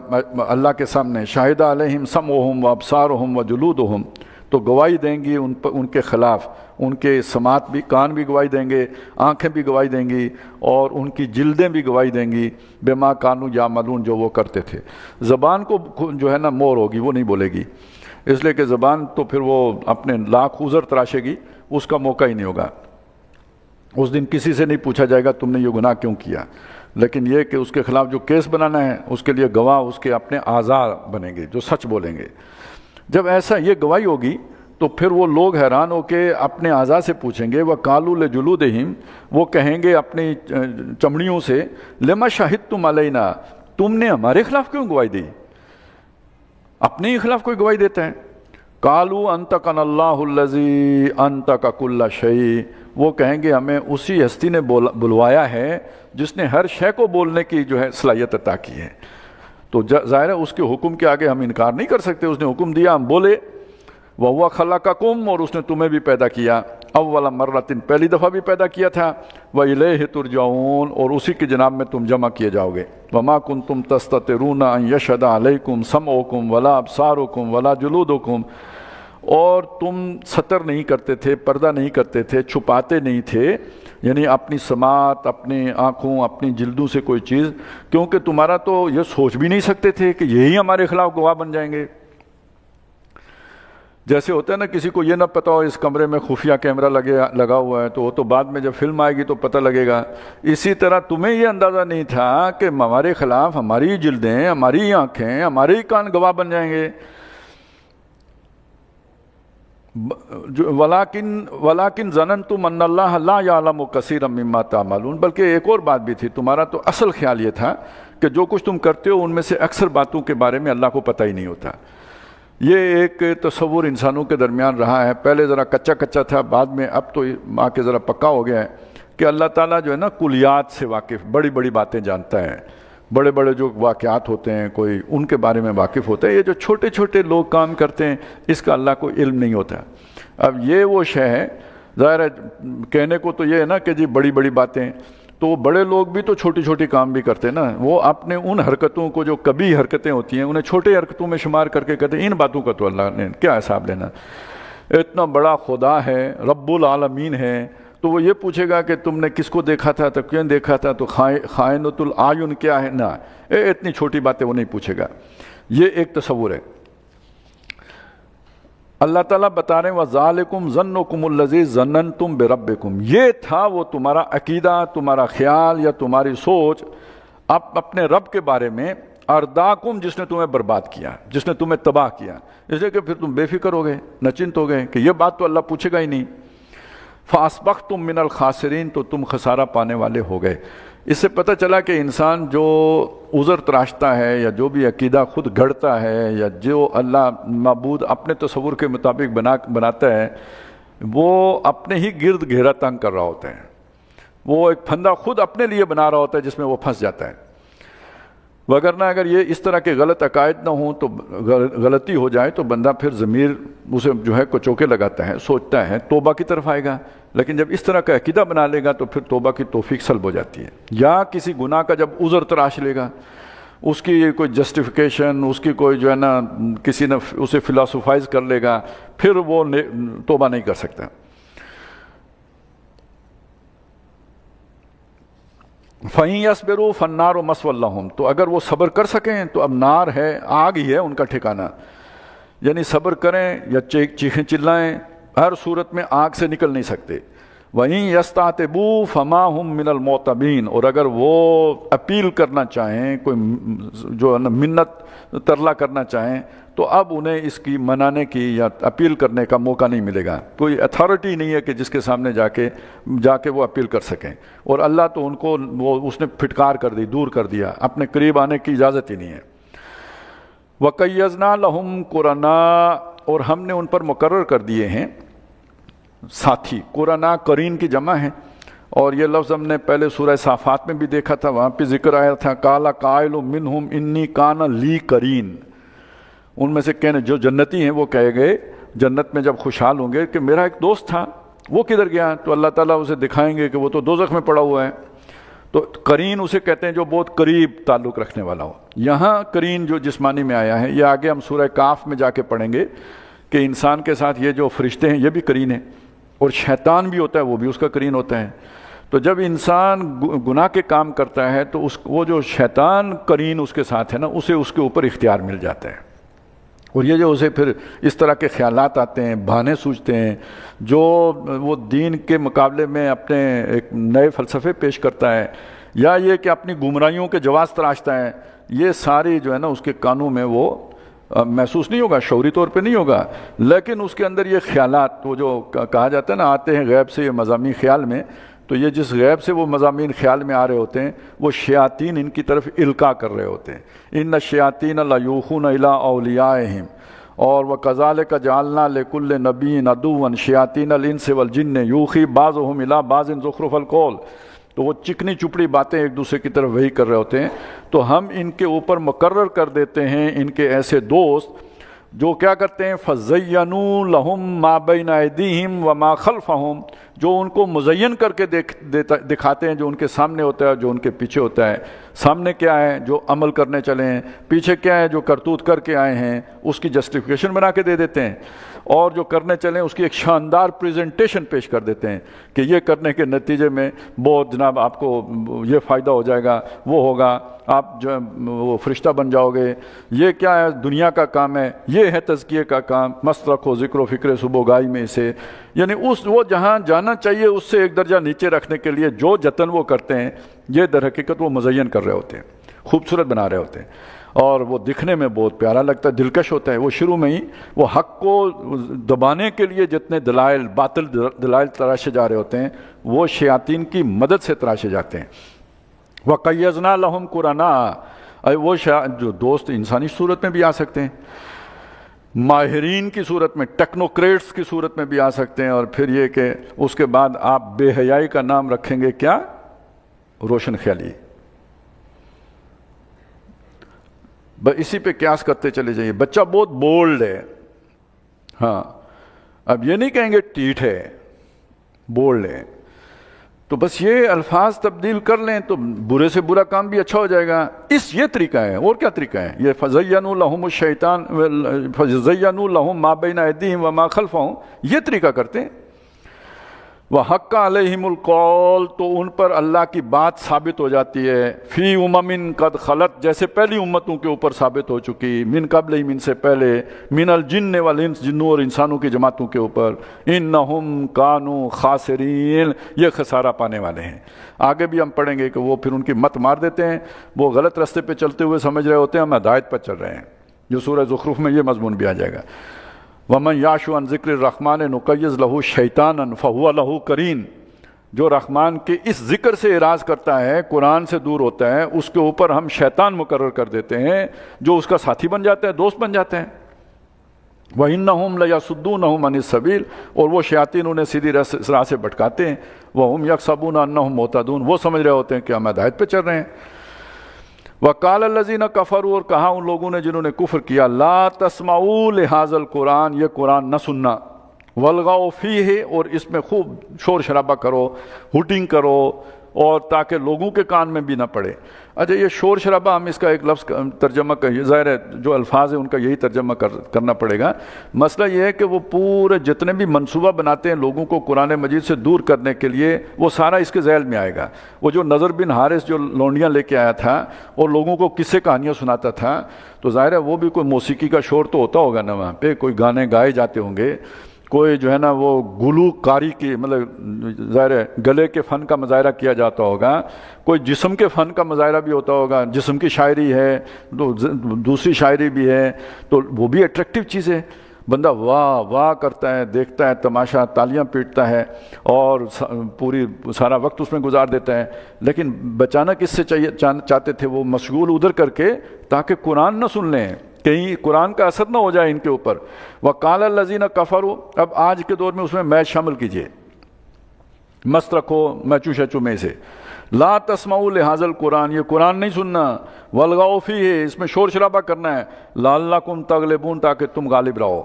اللہ کے سامنے، شاہد علیہم سمعہم وابصارہم وجلودہم، تو گواہی دیں گی ان کے خلاف، ان کے سماعت بھی، کان بھی گواہی دیں گے، آنکھیں بھی گواہی دیں گی، اور ان کی جلدیں بھی گواہی دیں گی، بما کانوا یعملون، جو وہ کرتے تھے۔ زبان کو جو ہے نا مور ہوگی، وہ نہیں بولے گی، اس لیے کہ زبان تو پھر وہ اپنے لاکھ عذر تراشے گی، اس کا موقع ہی نہیں ہوگا۔ اس دن کسی سے نہیں پوچھا جائے گا تم نے یہ گناہ کیوں کیا، لیکن یہ کہ اس کے خلاف جو کیس بنانا ہے اس کے لیے گواہ اس کے اپنے اعضاء بنیں گے جو سچ بولیں گے۔ جب ایسا یہ گواہی ہوگی تو پھر وہ لوگ حیران ہو کے اپنے اعضاء سے پوچھیں گے، وَقَالُوا لِجُلُودِهِمْ، وہ کہیں گے اپنی چمڑیوں سے، لِمَ شَهِدتُّمْ عَلَيْنَا، تم نے ہمارے خلاف کیوں گواہی دی؟ اپنے ہی خلاف کوئی گواہی دیتا ہے۔ قَالُوا أَنطَقَنَا اللَّهُ الَّذِي أَنطَقَ كُلَّ شَيْءٍ، وہ کہیں گے ہمیں اسی ہستی نے بلوایا ہے جس نے ہر شے کو بولنے کی جو ہے صلاحیت عطا کی ہے، تو ظاہر ہے اس کے حکم کے آگے ہم انکار نہیں کر سکتے، اس نے حکم دیا ہم بولے۔ وَهُوَ خَلَقَكُمْ، اور اس نے تمہیں بھی پیدا کیا، اول مرۃ، پہلی دفعہ بھی پیدا کیا تھا، وَإِلَيْهِ تُرْجَعُونَ، اور اسی کی جناب میں تم جمع کیے جاؤ گے۔ وَمَا كُنْتُمْ تَسْتَتِرُونَ أَنْ يَشْهَدَ عَلَيْكُمْ سَمْعُكُمْ وَلَا أَبْصَارُكُمْ وَلَا جُلُودُكُمْ، اور تم ستر نہیں کرتے تھے، پردہ نہیں کرتے تھے، چھپاتے نہیں تھے، یعنی اپنی سماعت، اپنی آنکھوں، اپنی جلدوں سے کوئی چیز، کیونکہ تمہارا تو یہ سوچ بھی نہیں سکتے تھے کہ یہی ہمارے خلاف گواہ بن جائیں گے۔ جیسے ہوتا ہے نا کسی کو یہ نہ پتا ہو اس کمرے میں خفیہ کیمرہ لگا ہوا ہے، تو وہ تو بعد میں جب فلم آئے گی تو پتہ لگے گا۔ اسی طرح تمہیں یہ اندازہ نہیں تھا کہ ہمارے خلاف ہماری جلدیں، ہماری آنکھیں، ہمارے کان گواہ بن جائیں گے۔ وَلَٰكِنْ ظَنَنْتُمْ أَنَّ اللَّهَ لَا يَعْلَمُ كَثِيرًا مِّمَّا تَعْمَلُونَ، بلکہ ایک اور بات بھی تھی، تمہارا تو اصل خیال یہ تھا کہ جو کچھ تم کرتے ہو ان میں سے اکثر باتوں کے بارے میں اللہ کو پتہ ہی نہیں ہوتا۔ یہ ایک تصور انسانوں کے درمیان رہا ہے، پہلے ذرا کچا کچا تھا، بعد میں اب تو آ کے ذرا پکا ہو گیا ہے کہ اللہ تعالیٰ جو ہے نا کلیات سے واقف، بڑی بڑی باتیں جانتا ہے، بڑے بڑے جو واقعات ہوتے ہیں کوئی ان کے بارے میں واقف ہوتا ہے، یہ جو چھوٹے چھوٹے لوگ کام کرتے ہیں اس کا اللہ کو علم نہیں ہوتا۔ اب یہ وہ شے ہے، ظاہر ہے کہنے کو تو یہ ہے نا کہ جی بڑی بڑی باتیں، تو بڑے لوگ بھی تو چھوٹی چھوٹی کام بھی کرتے ہیں نا، وہ اپنے ان حرکتوں کو جو کبھی حرکتیں ہوتی ہیں انہیں چھوٹے حرکتوں میں شمار کر کے کہتے ہیں ان باتوں کا تو اللہ نے کیا حساب لینا، اتنا بڑا خدا ہے، رب العالمین ہے، تو وہ یہ پوچھے گا کہ تم نے کس کو دیکھا تھا، تو کیوں دیکھا تھا، تو خائنۃ العیون کیا ہے، نا اتنی چھوٹی باتیں وہ نہیں پوچھے گا۔ یہ ایک تصور ہے۔ اللہ تعالیٰ بتا رہے ہیں وَذَلِكُمْ ظَنُّكُمُ الَّذِي ظَنَّنْتُمْ بِرَبِّكُمْ، یہ تھا وہ تمہارا عقیدہ، تمہارا خیال یا تمہاری سوچ اپنے رب کے بارے میں، ارداکم، جس نے تمہیں برباد کیا، جس نے تمہیں تباہ کیا، اس لیے کہ پھر تم بے فکر ہو گئے، نچنت ہو گئے کہ یہ بات تو اللہ پوچھے گا ہی نہیں۔ فَأَصْبَحْتُم مِّنَ الْخَاسِرِينَ، تو تم خسارہ پانے والے ہو گئے۔ اس سے پتہ چلا کہ انسان جو عذر تراشتا ہے یا جو بھی عقیدہ خود گھڑتا ہے یا جو اللہ معبود اپنے تصور کے مطابق بناتا ہے وہ اپنے ہی گرد گھیرا تنگ کر رہا ہوتا ہے، وہ ایک پھندا خود اپنے لیے بنا رہا ہوتا ہے جس میں وہ پھنس جاتا ہے۔ وگرنہ اگر یہ اس طرح کے غلط عقائد نہ ہوں تو غلطی ہو جائے تو بندہ پھر ضمیر اسے جو ہے کچوکے لگاتا ہے، سوچتا ہے، توبہ کی طرف آئے گا، لیکن جب اس طرح کا عقیدہ بنا لے گا تو پھر توبہ کی توفیق سلب ہو جاتی ہے، یا کسی گناہ کا جب عذر تراش لے گا، اس کی کوئی جسٹیفیکیشن، اس کی کوئی جو ہے نا کسی نے اسے فلاسفائز کر لے گا، پھر وہ توبہ نہیں کر سکتا۔ فَإِن يَصْبِرُوا فَالنَّارُ مَثْوًى لَّهُمْ، تو اگر وہ صبر کر سکیں تو اب نار ہے، آگ ہی ہے ان کا ٹھکانہ، یعنی صبر کریں یا چیخیں چلائیں، ہر صورت میں آگ سے نکل نہیں سکتے۔ وَإِن يَسْتَعْتِبُوا فَمَا هُم مِّنَ الْمُعْتَبِينَ، اور اگر وہ اپیل کرنا چاہیں، کوئی جو منت ترلا کرنا چاہیں، تو اب انہیں اس کی منانے کی یا اپیل کرنے کا موقع نہیں ملے گا، کوئی اتھارٹی نہیں ہے کہ جس کے سامنے جا کے وہ اپیل کر سکیں، اور اللہ تو ان کو اس نے پھٹکار کر دی، دور کر دیا، اپنے قریب آنے کی اجازت ہی نہیں ہے۔ وَقَيَّضْنَا لَهُمْ قُرَنَاءَ، اور ہم نے ان پر مقرر کر دیے ہیں ساتھی، قرنا قرین کی جمع ہے، اور یہ لفظ ہم نے پہلے سورہ صافات میں بھی دیکھا تھا، وہاں پہ ذکر آیا تھا قَالَ قَائِلٌ مِّنْهُمْ إِنِّي كَانَ لِي قَرِينٌ، ان میں سے کہنے جو جنتی ہیں وہ کہے گئے جنت میں جب خوشحال ہوں گے کہ میرا ایک دوست تھا، وہ کدھر گیا؟ تو اللہ تعالیٰ اسے دکھائیں گے کہ وہ تو دوزخ میں پڑا ہوا ہے۔ تو قرین اسے کہتے ہیں جو بہت قریب تعلق رکھنے والا ہو۔ یہاں قرین جو جسمانی میں آیا ہے، یہ آگے ہم سورہ کاف میں جا کے پڑھیں گے کہ انسان کے ساتھ یہ جو فرشتے ہیں یہ بھی قرین ہیں، اور شیطان بھی ہوتا ہے، وہ بھی اس کا قرین ہوتا ہے۔ تو جب انسان گناہ کے کام کرتا ہے تو وہ جو شیطان قرین اس کے ساتھ ہے نا، اسے اس کے اوپر اختیار مل جاتا ہے، اور یہ جو اسے پھر اس طرح کے خیالات آتے ہیں، بہانے سوچتے ہیں، جو وہ دین کے مقابلے میں اپنے ایک نئے فلسفے پیش کرتا ہے، یا یہ کہ اپنی گمراہیوں کے جواز تراشتا ہے، یہ ساری جو ہے نا اس کے کانوں میں وہ محسوس نہیں ہوگا، شعوری طور پہ نہیں ہوگا، لیکن اس کے اندر یہ خیالات، وہ جو کہا جاتا ہے نا آتے ہیں غیب سے یہ مضامین خیال میں، تو یہ جس غیب سے وہ مضامین خیال میں آ رہے ہوتے ہیں وہ شیاطین ان کی طرف القاء کر رہے ہوتے ہیں۔ ان الشیاطین لیوحون الی اولیاءہم، اور وکذالک جعلنا لکل نبی عدوا شیاطین الانس والجن یوحی بعضهم الی بعض زخرف القول، تو وہ چکنی چپڑی باتیں ایک دوسرے کی طرف وہی کر رہے ہوتے ہیں، تو ہم ان کے اوپر مقرر کر دیتے ہیں ان کے ایسے دوست جو کیا کرتے ہیں فَزَيَّنُوا لَهُم مَا بَيْنَ أَيْدِيهِمْ وَمَا خَلْفَهُم، جو ان کو مزین کر کے دکھاتے ہیں جو ان کے سامنے ہوتا ہے جو ان کے پیچھے ہوتا ہے۔ سامنے کیا ہے جو عمل کرنے چلے ہیں، پیچھے کیا ہے جو کرتوت کر کے آئے ہیں، اس کی جسٹیفیکیشن بنا کے دے دیتے ہیں، اور جو کرنے چلیں اس کی ایک شاندار پریزنٹیشن پیش کر دیتے ہیں کہ یہ کرنے کے نتیجے میں بہت جناب آپ کو یہ فائدہ ہو جائے گا، وہ ہوگا، آپ جو وہ فرشتہ بن جاؤ گے، یہ کیا ہے دنیا کا کام ہے، یہ ہے تزکیے کا کام، مست رکھو ذکر و فکر صبح گائی میں اسے، یعنی وہ جہاں جانا چاہیے اس سے ایک درجہ نیچے رکھنے کے لیے جو جتن وہ کرتے ہیں، یہ در حقیقت وہ مزین کر رہے ہوتے ہیں، خوبصورت بنا رہے ہوتے ہیں، اور وہ دکھنے میں بہت پیارا لگتا ہے، دلکش ہوتا ہے۔ وہ شروع میں ہی وہ حق کو دبانے کے لیے جتنے دلائل، باطل دلائل تراشے جا رہے ہوتے ہیں، وہ شیاطین کی مدد سے تراشے جاتے ہیں۔ وَقَيَّضْنَا لَهُمْ قُرَنَاءَ، وہ جو دوست انسانی صورت میں بھی آ سکتے ہیں، ماہرین کی صورت میں، ٹیکنوکریٹس کی صورت میں بھی آ سکتے ہیں، اور پھر یہ کہ اس کے بعد آپ بے حیائی کا نام رکھیں گے کیا؟ روشن خیالی۔ اسی پہ قیاس کرتے چلے جائیے، بچہ بہت بولڈ ہے، ہاں اب یہ نہیں کہیں گے ٹھیٹ ہے، بولڈ ہے، تو بس یہ الفاظ تبدیل کر لیں تو برے سے برا کام بھی اچھا ہو جائے گا۔ یہ طریقہ ہے، اور کیا طریقہ ہے؟ یہ فَزَيَّنُوا لَهُمُ الشَّيْطَانَ فَزَيَّنُوا لَهُم مَا بَيْنَ أَيْدِيهِمْ وَمَا خَلْفَهُم، یہ طریقہ کرتے ہیں۔ وَحَقَّ عَلَيْهِمُ الْقَوْلُ، تو ان پر اللہ کی بات ثابت ہو جاتی ہے، فِي أُمَمٍ قَدْ خَلَتْ، جیسے پہلی امتوں کے اوپر ثابت ہو چکی، من قبلہم، ان سے پہلے، من الجن والانس، جنوں اور انسانوں کی جماعتوں کے اوپر، انہم کانوا خاسرین، یہ خسارہ پانے والے ہیں۔ آگے بھی ہم پڑھیں گے کہ وہ پھر ان کی مت مار دیتے ہیں، وہ غلط راستے پہ چلتے ہوئے سمجھ رہے ہوتے ہیں ہم ہدایت پر چل رہے ہیں، جو سورہ زخرف میں یہ مضمون بھی آ جائے گا۔ وَمَنْ يَعْشُ عَنْ ذِكْرِ الرَّحْمَنِ نُقَيِّضْ لَهُ شَيْطَانًا فَهُوَ لَهُ قَرِينٌ، جو رحمان کے اس ذکر سے اعراض کرتا ہے، قرآن سے دور ہوتا ہے، اس کے اوپر ہم شیطان مقرر کر دیتے ہیں جو اس کا ساتھی بن جاتا ہے، دوست بن جاتے ہیں۔ وَإِنَّهُمْ لَيَصُدُّونَهُمْ عَنِ السَّبِيلِ، اور وہ شیاطین انہیں سیدھی راہ سے بھٹکاتے ہیں، وَهُمْ يَحْسَبُونَ أَنَّهُمْ مُهْتَدُونَ، وہ سمجھ رہے ہوتے ہیں کہ ہم ہدایت پہ چل رہے ہیں۔ وَقَالَ الَّذِينَ كَفَرُوا، اور کہا ان لوگوں نے جنہوں نے کفر کیا، لَا تَسْمَعُوا لِهَذَا الْقُرْآنِ، یہ قرآن نہ سننا، وَالْغَوْا فِيهِ، اور اس میں خوب شور شرابہ کرو، ہوٹنگ کرو، اور تاکہ لوگوں کے کان میں بھی نہ پڑے۔ اچھا یہ شور شرابہ، ہم اس کا ایک لفظ ترجمہ کریے، ظاہر ہے جو الفاظ ہیں ان کا یہی ترجمہ کرنا پڑے گا۔ مسئلہ یہ ہے کہ وہ پورے جتنے بھی منصوبہ بناتے ہیں لوگوں کو قرآن مجید سے دور کرنے کے لیے، وہ سارا اس کے ذیل میں آئے گا۔ وہ جو نضر بن حارث جو لونڈیاں لے کے آیا تھا اور لوگوں کو قصے کہانیاں سناتا تھا، تو ظاہر ہے وہ بھی کوئی موسیقی کا شور تو ہوتا ہوگا نا، وہاں پہ کوئی گانے گائے جاتے ہوں گے، کوئی جو ہے نا وہ گلوکاری کی مطلب ظاہر ہے گلے کے فن کا مظاہرہ کیا جاتا ہوگا، کوئی جسم کے فن کا مظاہرہ بھی ہوتا ہوگا، جسم کی شاعری ہے تو دوسری شاعری بھی ہے، تو وہ بھی اٹریکٹیو چیز ہے۔ بندہ واہ واہ کرتا ہے، دیکھتا ہے تماشا، تالیاں پیٹتا ہے اور پوری سارا وقت اس میں گزار دیتا ہے۔ لیکن بچانا کس سے چاہتے تھے؟ وہ مشغول ادھر کر کے تاکہ قرآن نہ سن لیں، کہیں قرآن کا اثر نہ ہو جائے ان کے اوپر۔ وَقَالَ الَّذِينَ كَفَرُوا، اب آج کے دور میں اس میں میچ شامل کیجئے، مست رکھو میچو شچو میں سے۔ لا تسمعوا لهذا القرآن، یہ قرآن نہیں سننا، وَالْغَوْا فِيهِ، اس میں شور شرابہ کرنا ہے، لَعَلَّكُمْ تَغْلِبُونَ، تاکہ تم غالب رہو۔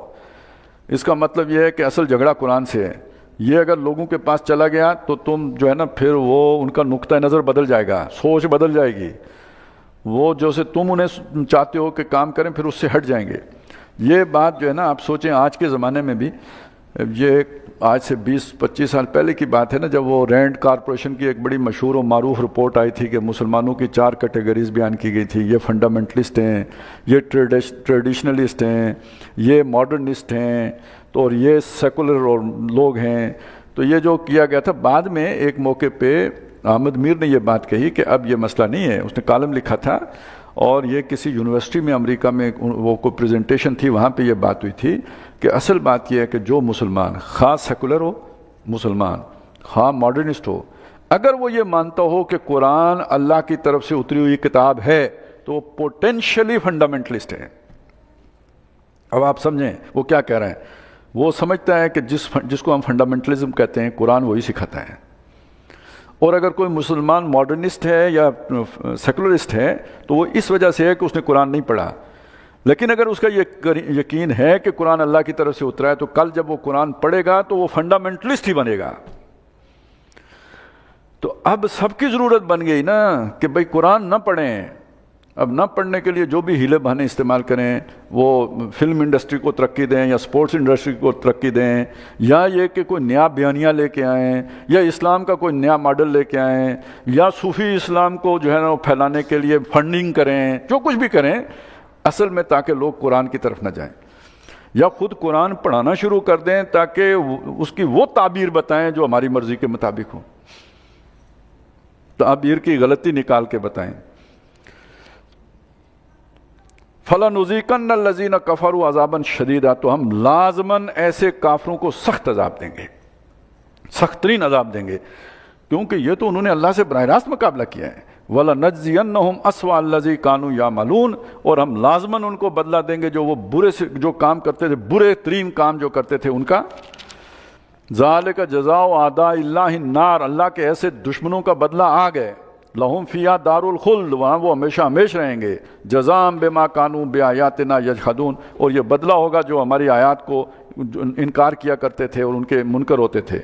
اس کا مطلب یہ ہے کہ اصل جھگڑا قرآن سے ہے۔ یہ اگر لوگوں کے پاس چلا گیا تو تم جو ہے نا پھر وہ ان کا نقطہ نظر بدل جائے گا، سوچ بدل جائے گی، وہ جو سے تم انہیں چاہتے ہو کہ کام کریں پھر اس سے ہٹ جائیں گے۔ یہ بات جو ہے نا آپ سوچیں آج کے زمانے میں بھی، یہ آج سے 20-25 سال پہلے کی بات ہے نا، جب وہ رینڈ کارپوریشن کی ایک بڑی مشہور و معروف رپورٹ آئی تھی کہ مسلمانوں کی 4 کیٹیگریز بیان کی گئی تھی، یہ فنڈامنٹلسٹ ہیں، یہ ٹریڈیشنلسٹ ہیں، یہ ماڈرنسٹ ہیں، تو اور یہ سیکولر اور لوگ ہیں۔ تو یہ جو کیا گیا تھا، بعد میں ایک موقع پہ احمد میر نے یہ بات کہی کہ اب یہ مسئلہ نہیں ہے، اس نے کالم لکھا تھا اور یہ کسی یونیورسٹی میں امریکہ میں وہ کوئی پریزنٹیشن تھی، وہاں پہ یہ بات ہوئی تھی کہ اصل بات یہ ہے کہ جو مسلمان خاص سیکولر ہو، مسلمان خواہ ماڈرنسٹ ہو، اگر وہ یہ مانتا ہو کہ قرآن اللہ کی طرف سے اتری ہوئی کتاب ہے تو وہ پوٹینشلی فنڈامنٹلسٹ ہے۔ اب آپ سمجھیں وہ کیا کہہ رہے ہیں، وہ سمجھتا ہے کہ جس کو ہم فنڈامنٹلزم کہتے ہیں قرآن وہی سکھاتا ہے، اور اگر کوئی مسلمان ماڈرنسٹ ہے یا سیکولرسٹ ہے تو وہ اس وجہ سے ہے کہ اس نے قرآن نہیں پڑھا۔ لیکن اگر اس کا یہ یقین ہے کہ قرآن اللہ کی طرف سے اترا ہے تو کل جب وہ قرآن پڑھے گا تو وہ فنڈامنٹلسٹ ہی بنے گا۔ تو اب سب کی ضرورت بن گئی نا کہ بھئی قرآن نہ پڑھیں۔ اب نہ پڑھنے کے لیے جو بھی ہیلے بہانے استعمال کریں، وہ فلم انڈسٹری کو ترقی دیں یا سپورٹس انڈسٹری کو ترقی دیں، یا یہ کہ کوئی نیا بیانیہ لے کے آئیں، یا اسلام کا کوئی نیا ماڈل لے کے آئیں، یا صوفی اسلام کو جو ہے نا پھیلانے کے لیے فنڈنگ کریں، جو کچھ بھی کریں، اصل میں تاکہ لوگ قرآن کی طرف نہ جائیں، یا خود قرآن پڑھانا شروع کر دیں تاکہ اس کی وہ تعبیر بتائیں جو ہماری مرضی کے مطابق ہو، تعبیر کی غلطی نکال کے بتائیں۔ فَلَنُذِيقَنَّ الَّذِينَ كَفَرُوا عَذَابًا شَدِيدًا، تو ہم لازماً ایسے کافروں کو سخت عذاب دیں گے، سخت ترین عذاب دیں گے، کیونکہ یہ تو انہوں نے اللہ سے براہ راست مقابلہ کیا ہے۔ وَلَنَجْزِيَنَّهُمْ أَسْوَأَ الَّذِي كَانُوا يَعْمَلُونَ، اور ہم لازماً ان کو بدلہ دیں گے جو وہ برے سے جو کام کرتے تھے، برے ترین کام جو کرتے تھے ان کا۔ ذَلِكَ جَزَاءُ أَعْدَاءِ اللَّهِ النَّارِ، اللہ کے ایسے دشمنوں کا بدلہ آ گئے، لَهُمْ فِيهَا دَارُ الْخُلْدِ، وہاں وہ ہمیشہ ہمیش رہیں گے، جَزَاءً بِمَا كَانُوا بِآيَاتِنَا يَجْحَدُونَ، اور یہ بدلہ ہوگا جو ہماری آیات کو انکار کیا کرتے تھے اور ان کے منکر ہوتے تھے۔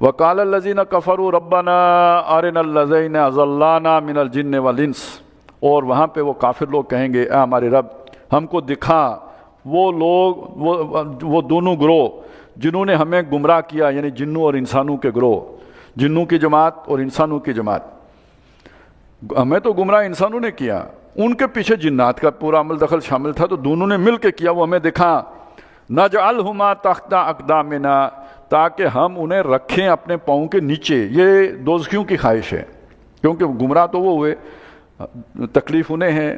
وَقَالَ الَّذِينَ كَفَرُوا رَبَّنَا أَرِنَا الَّذَيْنِ أَضَلَّانَا مِنَ الْجِنِّ وَالْإِنسِ، اور وہاں پہ وہ کافر لوگ کہیں گے اے ہمارے رب ہم کو دکھا وہ لوگ، وہ دونوں گروہ جنہوں نے ہمیں گمراہ کیا، یعنی جنوں اور انسانوں کے گروہ، جنوں کی جماعت اور انسانوں کی جماعت۔ ہمیں تو گمراہ انسانوں نے کیا، ان کے پیچھے جنات کا پورا عمل دخل شامل تھا، تو دونوں نے مل کے کیا، وہ ہمیں دکھا۔ نَجْعَلْهُمَا تَحْتَ أَقْدَامِنَا، تاکہ ہم انہیں رکھیں اپنے پاؤں کے نیچے۔ یہ دوزخیوں کی خواہش ہے، کیونکہ گمراہ تو وہ ہوئے، تکلیف انہیں ہے،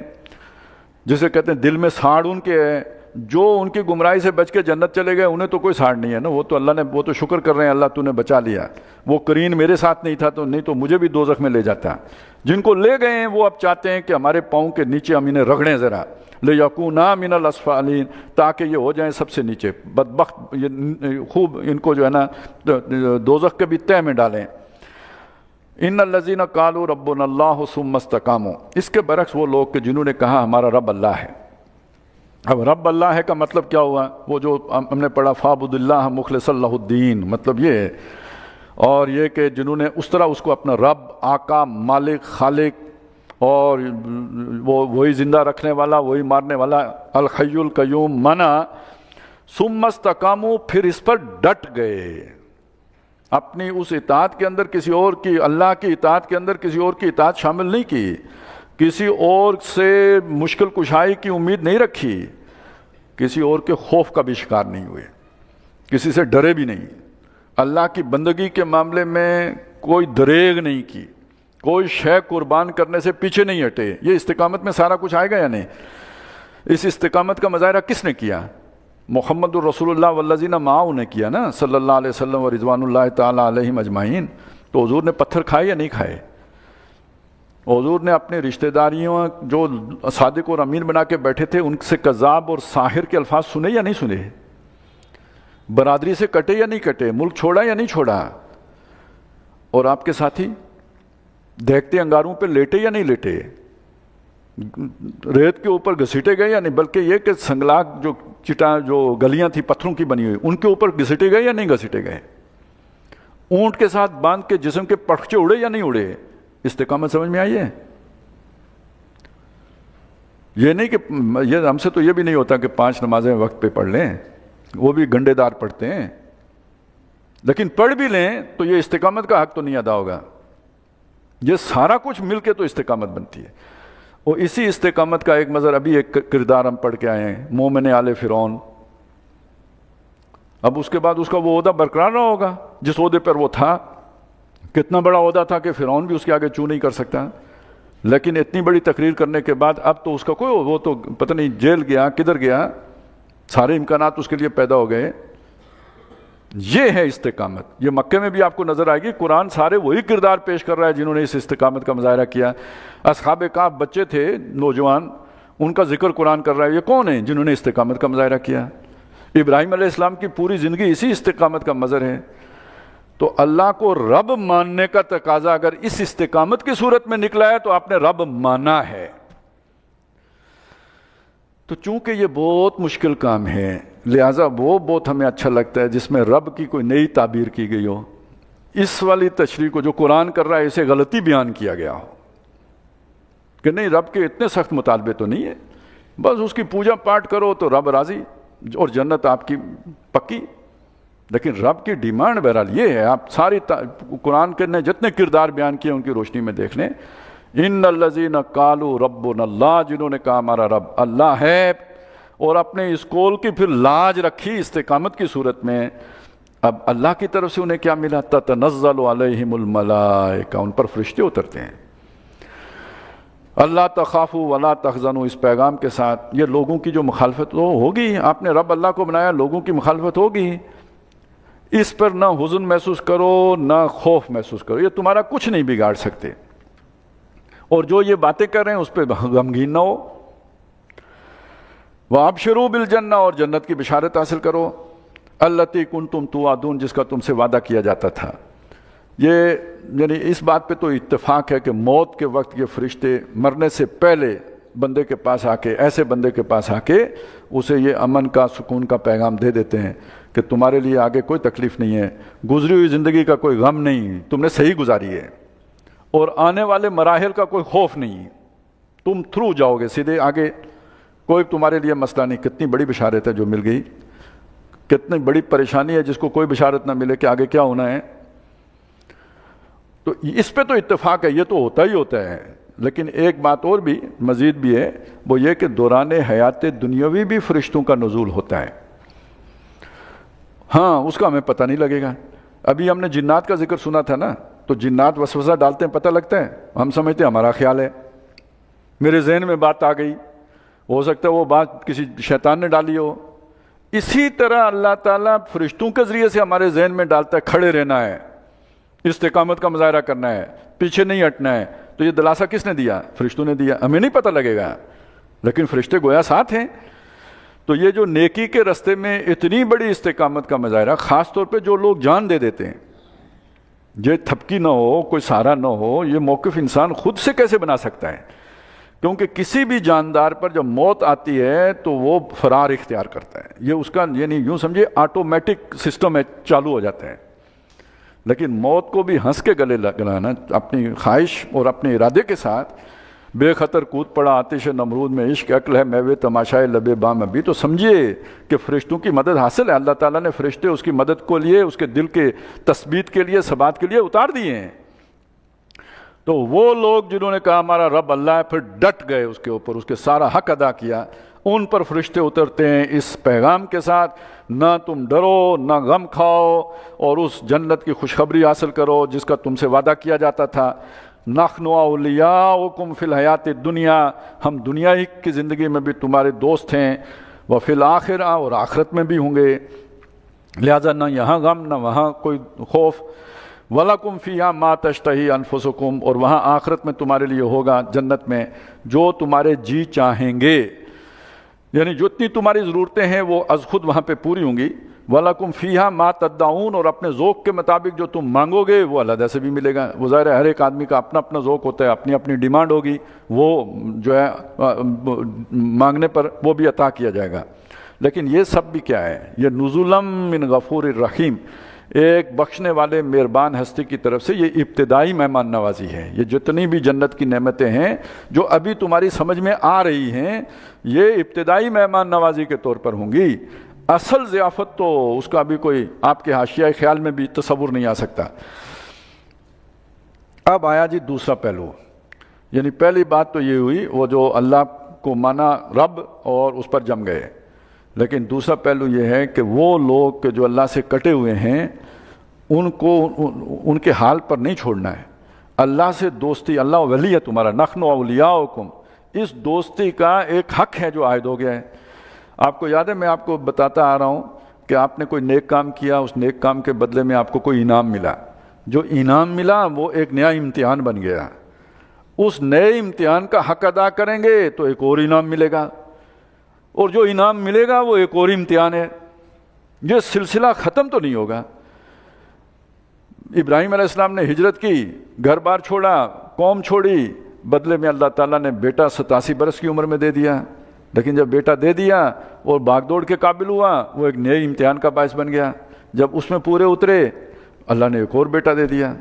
جسے کہتے ہیں دل میں ساڑ ان کے ہے۔ جو ان کی گمراہی سے بچ کے جنت چلے گئے انہیں تو کوئی ساڑ نہیں ہے نا، وہ تو اللہ نے، وہ تو شکر کر رہے ہیں اللہ تو نے بچا لیا، وہ قرین میرے ساتھ نہیں تھا تو نہیں تو مجھے بھی دوزخ میں لے جاتا۔ جن کو لے گئے ہیں وہ اب چاہتے ہیں کہ ہمارے پاؤں کے نیچے ہم انہیں رگڑیں ذرا، لِيَكُونَا مِنَ الْأَسْفَلِينَ، تاکہ یہ ہو جائیں سب سے نیچے، بدبخت، یہ خوب ان کو جو ہے نا دوزخ کے بھی تہہ میں ڈالیں۔ ان الذین قالوا ربنا اللہ ثم استقاموا، اس کے برعکس وہ لوگ کہ جنہوں نے کہا ہمارا رب اللہ ہے۔ اب رب اللہ ہے کا مطلب کیا ہوا؟ وہ جو ہم نے پڑھا فَاعْبُدِ اللَّهَ مُخْلِصًا لَهُ الدِّينَ، مطلب یہ ہے۔ اور یہ کہ جنہوں نے اس طرح اس کو اپنا رب، آقا، مالک، خالق اور وہی زندہ رکھنے والا، وہی مارنے والا، الحی القیوم مانا، ثم استقاموا، پھر اس پر ڈٹ گئے، اپنی اس اطاعت کے اندر کسی اور کی، اللہ کی اطاعت کے اندر کسی اور کی اطاعت شامل نہیں کی، کسی اور سے مشکل کشائی کی امید نہیں رکھی، کسی اور کے خوف کا بھی شکار نہیں ہوئے، کسی سے ڈرے بھی نہیں، اللہ کی بندگی کے معاملے میں کوئی دریغ نہیں کی، کوئی شے قربان کرنے سے پیچھے نہیں ہٹے۔ یہ استقامت میں سارا کچھ آئے گا یا نہیں؟ اس استقامت کا مظاہرہ کس نے کیا؟ محمد الرسول اللہ والذین معہ نے کیا نا، صلی اللہ علیہ وسلم و رضوان اللہ تعالی علیہم اجمعین۔ تو حضور نے پتھر کھائے یا نہیں کھائے؟ حضور نے اپنے رشتہ داریوں جو صادق اور امین بنا کے بیٹھے تھے ان سے کذاب اور ساحر کے الفاظ سنے یا نہیں سنے؟ برادری سے کٹے یا نہیں کٹے؟ ملک چھوڑا یا نہیں چھوڑا؟ اور آپ کے ساتھی دیکھتے انگاروں پہ لیٹے یا نہیں لیٹے؟ ریت کے اوپر گھسیٹے گئے یا نہیں؟ بلکہ یہ کہ سنگلاک جو گلیاں تھیں پتھروں کی بنی ہوئی ان کے اوپر گھسیٹے گئے یا نہیں گھسیٹے گئے؟ اونٹ کے ساتھ باندھ کے جسم کے پرخچے اڑے یا نہیں اڑے؟ استقامت سمجھ میں آئی ہے؟ یہ نہیں کہ یہ ہم سے تو یہ بھی نہیں ہوتا کہ 5 نمازیں وقت پہ پڑھ لیں، وہ بھی گنڈے دار پڑھتے ہیں، لیکن پڑھ بھی لیں تو یہ استقامت کا حق تو نہیں ادا ہوگا۔ یہ سارا کچھ مل کے تو استقامت بنتی ہے۔ اور اسی استقامت کا ایک مظہر ابھی ایک کردار ہم پڑھ کے آئے ہیں، مومن آل فرعون۔ اب اس کے بعد اس کا وہ عہدہ برقرار رہا ہوگا جس عہدے پر وہ تھا، کتنا بڑا عہدہ تھا کہ فرعون بھی اس کے آگے چوں نہیں کر سکتا، لیکن اتنی بڑی تقریر کرنے کے بعد اب تو اس کا کوئی، وہ تو پتہ نہیں جیل گیا کدھر گیا، سارے امکانات اس کے لیے پیدا ہو گئے۔ یہ ہے استقامت۔ یہ مکے میں بھی آپ کو نظر آئے گی، قرآن سارے وہی کردار پیش کر رہا ہے جنہوں نے اس استقامت کا مظاہرہ کیا۔ اصحاب کہف بچے تھے نوجوان، ان کا ذکر قرآن کر رہا ہے، یہ کون ہیں جنہوں نے استقامت کا مظاہرہ کیا؟ ابراہیم علیہ السلام کی پوری زندگی اسی استقامت کا مظہر ہے۔ تو اللہ کو رب ماننے کا تقاضا اگر اس استقامت کی صورت میں نکلا ہے تو آپ نے رب مانا ہے۔ تو چونکہ یہ بہت مشکل کام ہے، لہٰذا وہ بہت ہمیں اچھا لگتا ہے جس میں رب کی کوئی نئی تعبیر کی گئی ہو، اس والی تشریح کو جو قرآن کر رہا ہے اسے غلطی بیان کیا گیا ہو کہ نہیں رب کے اتنے سخت مطالبے تو نہیں ہے، بس اس کی پوجا پاٹ کرو تو رب راضی اور جنت آپ کی پکی۔ لیکن رب کی ڈیمانڈ بہرحال یہ ہے، آپ ساری قرآن کے نے جتنے کردار بیان کیے ان کی روشنی میں دیکھ لیں۔ ان الذین قالوا ربنا اللہ، جنہوں نے کہا ہمارا رب اللہ ہے، اور اپنے اس قول کی پھر لاج رکھی استقامت کی صورت میں، اب اللہ کی طرف سے انہیں کیا ملا؟ تتنزل علیہم الملائکہ، ان پر فرشتے اترتے ہیں۔ اللہ تخافوا ولا تحزنوا، اس پیغام کے ساتھ یہ لوگوں کی جو مخالفت ہوگی، آپ نے رب اللہ کو بنایا، لوگوں کی مخالفت ہوگی، اس پر نہ حزن محسوس کرو نہ خوف محسوس کرو، یہ تمہارا کچھ نہیں بگاڑ سکتے، اور جو یہ باتیں کر رہے ہیں اس پہ غمگین نہ ہو۔ وَأَبْشِرُوا بِالْجَنَّةِ، اور جنت کی بشارت حاصل کرو، الَّتِي كُنْتُمْ تُوعَدُونَ، جس کا تم سے وعدہ کیا جاتا تھا۔ یہ یعنی اس بات پہ تو اتفاق ہے کہ موت کے وقت یہ فرشتے مرنے سے پہلے بندے کے پاس آ کے، ایسے بندے کے پاس آ کے اسے یہ امن کا، سکون کا پیغام دے دیتے ہیں کہ تمہارے لیے آگے کوئی تکلیف نہیں ہے، گزری ہوئی زندگی کا کوئی غم نہیں، تم نے صحیح گزاری ہے، اور آنے والے مراحل کا کوئی خوف نہیں، تم تھرو جاؤ گے سیدھے آگے، کوئی تمہارے لیے مسئلہ نہیں۔ کتنی بڑی بشارت ہے جو مل گئی، کتنی بڑی پریشانی ہے جس کو کوئی بشارت نہ ملے کہ آگے کیا ہونا ہے۔ تو اس پہ تو اتفاق ہے، یہ تو ہوتا ہی ہوتا ہے، لیکن ایک بات اور بھی مزید بھی ہے، وہ یہ کہ دوران حیات دنیاوی بھی فرشتوں کا نزول ہوتا ہے۔ ہاں، اس کا ہمیں پتہ نہیں لگے گا۔ ابھی ہم نے جنات کا ذکر سنا تھا نا، تو جنات وسوسہ ڈالتے ہیں، پتہ لگتا ہے، ہم سمجھتے ہیں ہمارا خیال ہے، میرے ذہن میں بات آ گئی، ہو سکتا ہے وہ بات کسی شیطان نے ڈالی ہو۔ اسی طرح اللہ تعالیٰ فرشتوں کے ذریعے سے ہمارے ذہن میں ڈالتا ہے کھڑے رہنا ہے، استقامت کا مظاہرہ کرنا ہے، پیچھے نہیں ہٹنا ہے۔ تو یہ دلاسا کس نے دیا؟ فرشتوں نے دیا۔ ہمیں نہیں پتہ لگے گا، لیکن فرشتے گویا ساتھ ہیں۔ تو یہ جو نیکی کے رستے میں اتنی بڑی استقامت کا مظاہرہ، خاص طور پہ جو لوگ جان دے دیتے ہیں، یہ تھپکی نہ ہو، کوئی سہارا نہ ہو، یہ موقف انسان خود سے کیسے بنا سکتا ہے؟ کیونکہ کسی بھی جاندار پر جب موت آتی ہے تو وہ فرار اختیار کرتا ہے، یہ اس کا یعنی یوں سمجھے آٹومیٹک سسٹم ہے، چالو ہو جاتا ہے۔ لیکن موت کو بھی ہنس کے گلے لگانا، اپنی خواہش اور اپنے ارادے کے ساتھ بے خطر کود پڑا آتش نمرود میں، عشق عقل ہے میوے تماشائے لبے بام ابھی، تو سمجھیے کہ فرشتوں کی مدد حاصل ہے، اللہ تعالیٰ نے فرشتے اس کی مدد کو لیے، اس کے دل کے تثبیت کے لیے، ثبات کے لیے اتار دیے ہیں۔ تو وہ لوگ جنہوں نے کہا ہمارا رب اللہ ہے، پھر ڈٹ گئے اس کے اوپر، اس کے سارا حق ادا کیا، ان پر فرشتے اترتے ہیں اس پیغام کے ساتھ، نہ تم ڈرو، نہ غم کھاؤ، اور اس جنت کی خوشخبری حاصل کرو جس کا تم سے وعدہ کیا جاتا تھا۔ نحن اولیاؤکم فی الحیات الدنیا، ہم دنیا ہی کی زندگی میں بھی تمہارے دوست ہیں، وفی الآخرہ، اور آخرت میں بھی ہوں گے، لہذا نہ یہاں غم نہ وہاں کوئی خوف۔ وَلَكُمْ فِيهَا مَا تَشْتَهِي أَنفُسُكُمْ، اور وہاں آخرت میں تمہارے لیے ہوگا جنت میں جو تمہارے جی چاہیں گے، یعنی جتنی تمہاری ضرورتیں ہیں وہ از خود وہاں پہ پوری ہوں گی۔ وَلَكُمْ فِيهَا مَا تَدَّعُونَ، اور اپنے ذوق کے مطابق جو تم مانگو گے وہ علیحدہ سے بھی ملے گا۔ وہ ظاہر ہے ہر ایک آدمی کا اپنا اپنا ذوق ہوتا ہے، اپنی اپنی ڈیمانڈ ہوگی، وہ جو ہے مانگنے پر وہ بھی عطا کیا جائے گا۔ لیکن یہ سب بھی کیا ہے؟ یہ نزلا من غفور الرحیم، ایک بخشنے والے مہربان ہستی کی طرف سے یہ ابتدائی مہمان نوازی ہے۔ یہ جتنی بھی جنت کی نعمتیں ہیں جو ابھی تمہاری سمجھ میں آ رہی ہیں، یہ ابتدائی مہمان نوازی کے طور پر ہوں گی۔ اصل ضیافت تو اس کا بھی کوئی آپ کے حاشیۂ خیال میں بھی تصور نہیں آ سکتا۔ اب آیا جی دوسرا پہلو، یعنی پہلی بات تو یہ ہوئی وہ جو اللہ کو مانا رب اور اس پر جم گئے، لیکن دوسرا پہلو یہ ہے کہ وہ لوگ کہ جو اللہ سے کٹے ہوئے ہیں ان کو ان کے حال پر نہیں چھوڑنا ہے۔ اللہ سے دوستی، اللہ ولی ہے تمہارا، نحن اولیاؤکم، اس دوستی کا ایک حق ہے جو عائد ہو گیا ہے۔ آپ کو یاد ہے میں آپ کو بتاتا آ رہا ہوں کہ آپ نے کوئی نیک کام کیا، اس نیک کام کے بدلے میں آپ کو کوئی انعام ملا، جو انعام ملا وہ ایک نیا امتحان بن گیا۔ اس نئے امتحان کا حق ادا کریں گے تو ایک اور انعام ملے گا، اور جو انعام ملے گا وہ ایک اور امتحان ہے۔ یہ سلسلہ ختم تو نہیں ہوگا۔ ابراہیم علیہ السلام نے ہجرت کی، گھر بار چھوڑا، قوم چھوڑی، بدلے میں اللہ تعالیٰ نے بیٹا 87 برس کی عمر میں دے دیا، لیکن جب بیٹا دے دیا اور بھاگ دوڑ کے قابل ہوا وہ ایک نئے امتحان کا باعث بن گیا۔ جب اس میں پورے اترے اللہ نے ایک اور بیٹا دے دیا۔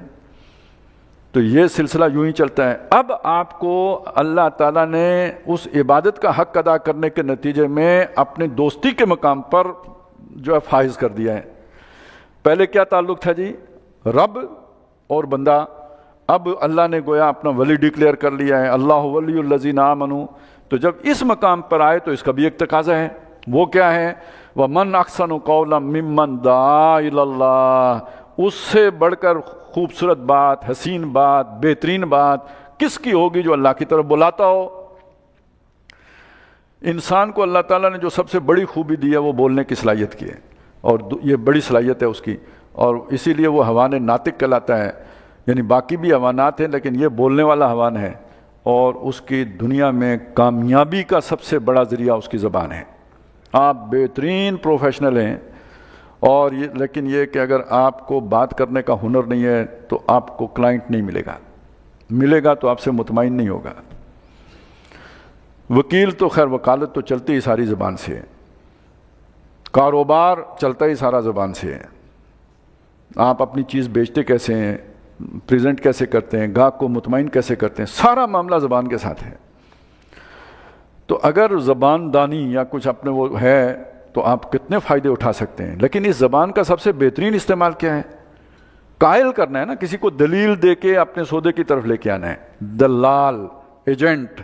تو یہ سلسلہ یوں ہی چلتا ہے۔ اب آپ کو اللہ تعالیٰ نے اس عبادت کا حق ادا کرنے کے نتیجے میں اپنی دوستی کے مقام پر جو ہے فائز کر دیا ہے۔ پہلے کیا تعلق تھا جی؟ رب اور بندہ۔ اب اللہ نے گویا اپنا ولی ڈکلیئر کر لیا ہے، اللہ ولی الذین آمنوا۔ تو جب اس مقام پر آئے تو اس کا بھی ایک تقاضا ہے، وہ کیا ہے؟ وَمَنْ أَحْسَنُ قَوْلًا مِّمَّنْ دَعَا إِلَى اللَّهِ، اس سے بڑھ کر خوبصورت بات، حسین بات، بہترین بات کس کی ہوگی جو اللہ کی طرف بلاتا ہو؟ انسان کو اللہ تعالیٰ نے جو سب سے بڑی خوبی دی ہے وہ بولنے کی صلاحیت کی ہے، اور یہ بڑی صلاحیت ہے اس کی، اور اسی لیے وہ حیوان ناطق کہلاتا ہے۔ یعنی باقی بھی حیوانات ہیں لیکن یہ بولنے والا حیوان ہے، اور اس کی دنیا میں کامیابی کا سب سے بڑا ذریعہ اس کی زبان ہے۔ آپ بہترین پروفیشنل ہیں، اور یہ لیکن یہ کہ اگر آپ کو بات کرنے کا ہنر نہیں ہے تو آپ کو کلائنٹ نہیں ملے گا، ملے گا تو آپ سے مطمئن نہیں ہوگا۔ وکیل تو خیر وکالت تو چلتی ہی ساری زبان سے ہے، کاروبار چلتا ہی سارا زبان سے ہے۔ آپ اپنی چیز بیچتے کیسے ہیں، پریزنٹ کیسے کرتے ہیں، گاہک کو مطمئن کیسے کرتے ہیں، سارا معاملہ زبان کے ساتھ ہے۔ تو اگر زبان دانی یا کچھ اپنے وہ ہے تو آپ کتنے فائدے اٹھا سکتے ہیں۔ لیکن اس زبان کا سب سے بہترین استعمال کیا ہے؟ قائل کرنا ہے نا، کسی کو دلیل دے کے اپنے سودے کی طرف لے کے آنا ہے۔ دلال، ایجنٹ،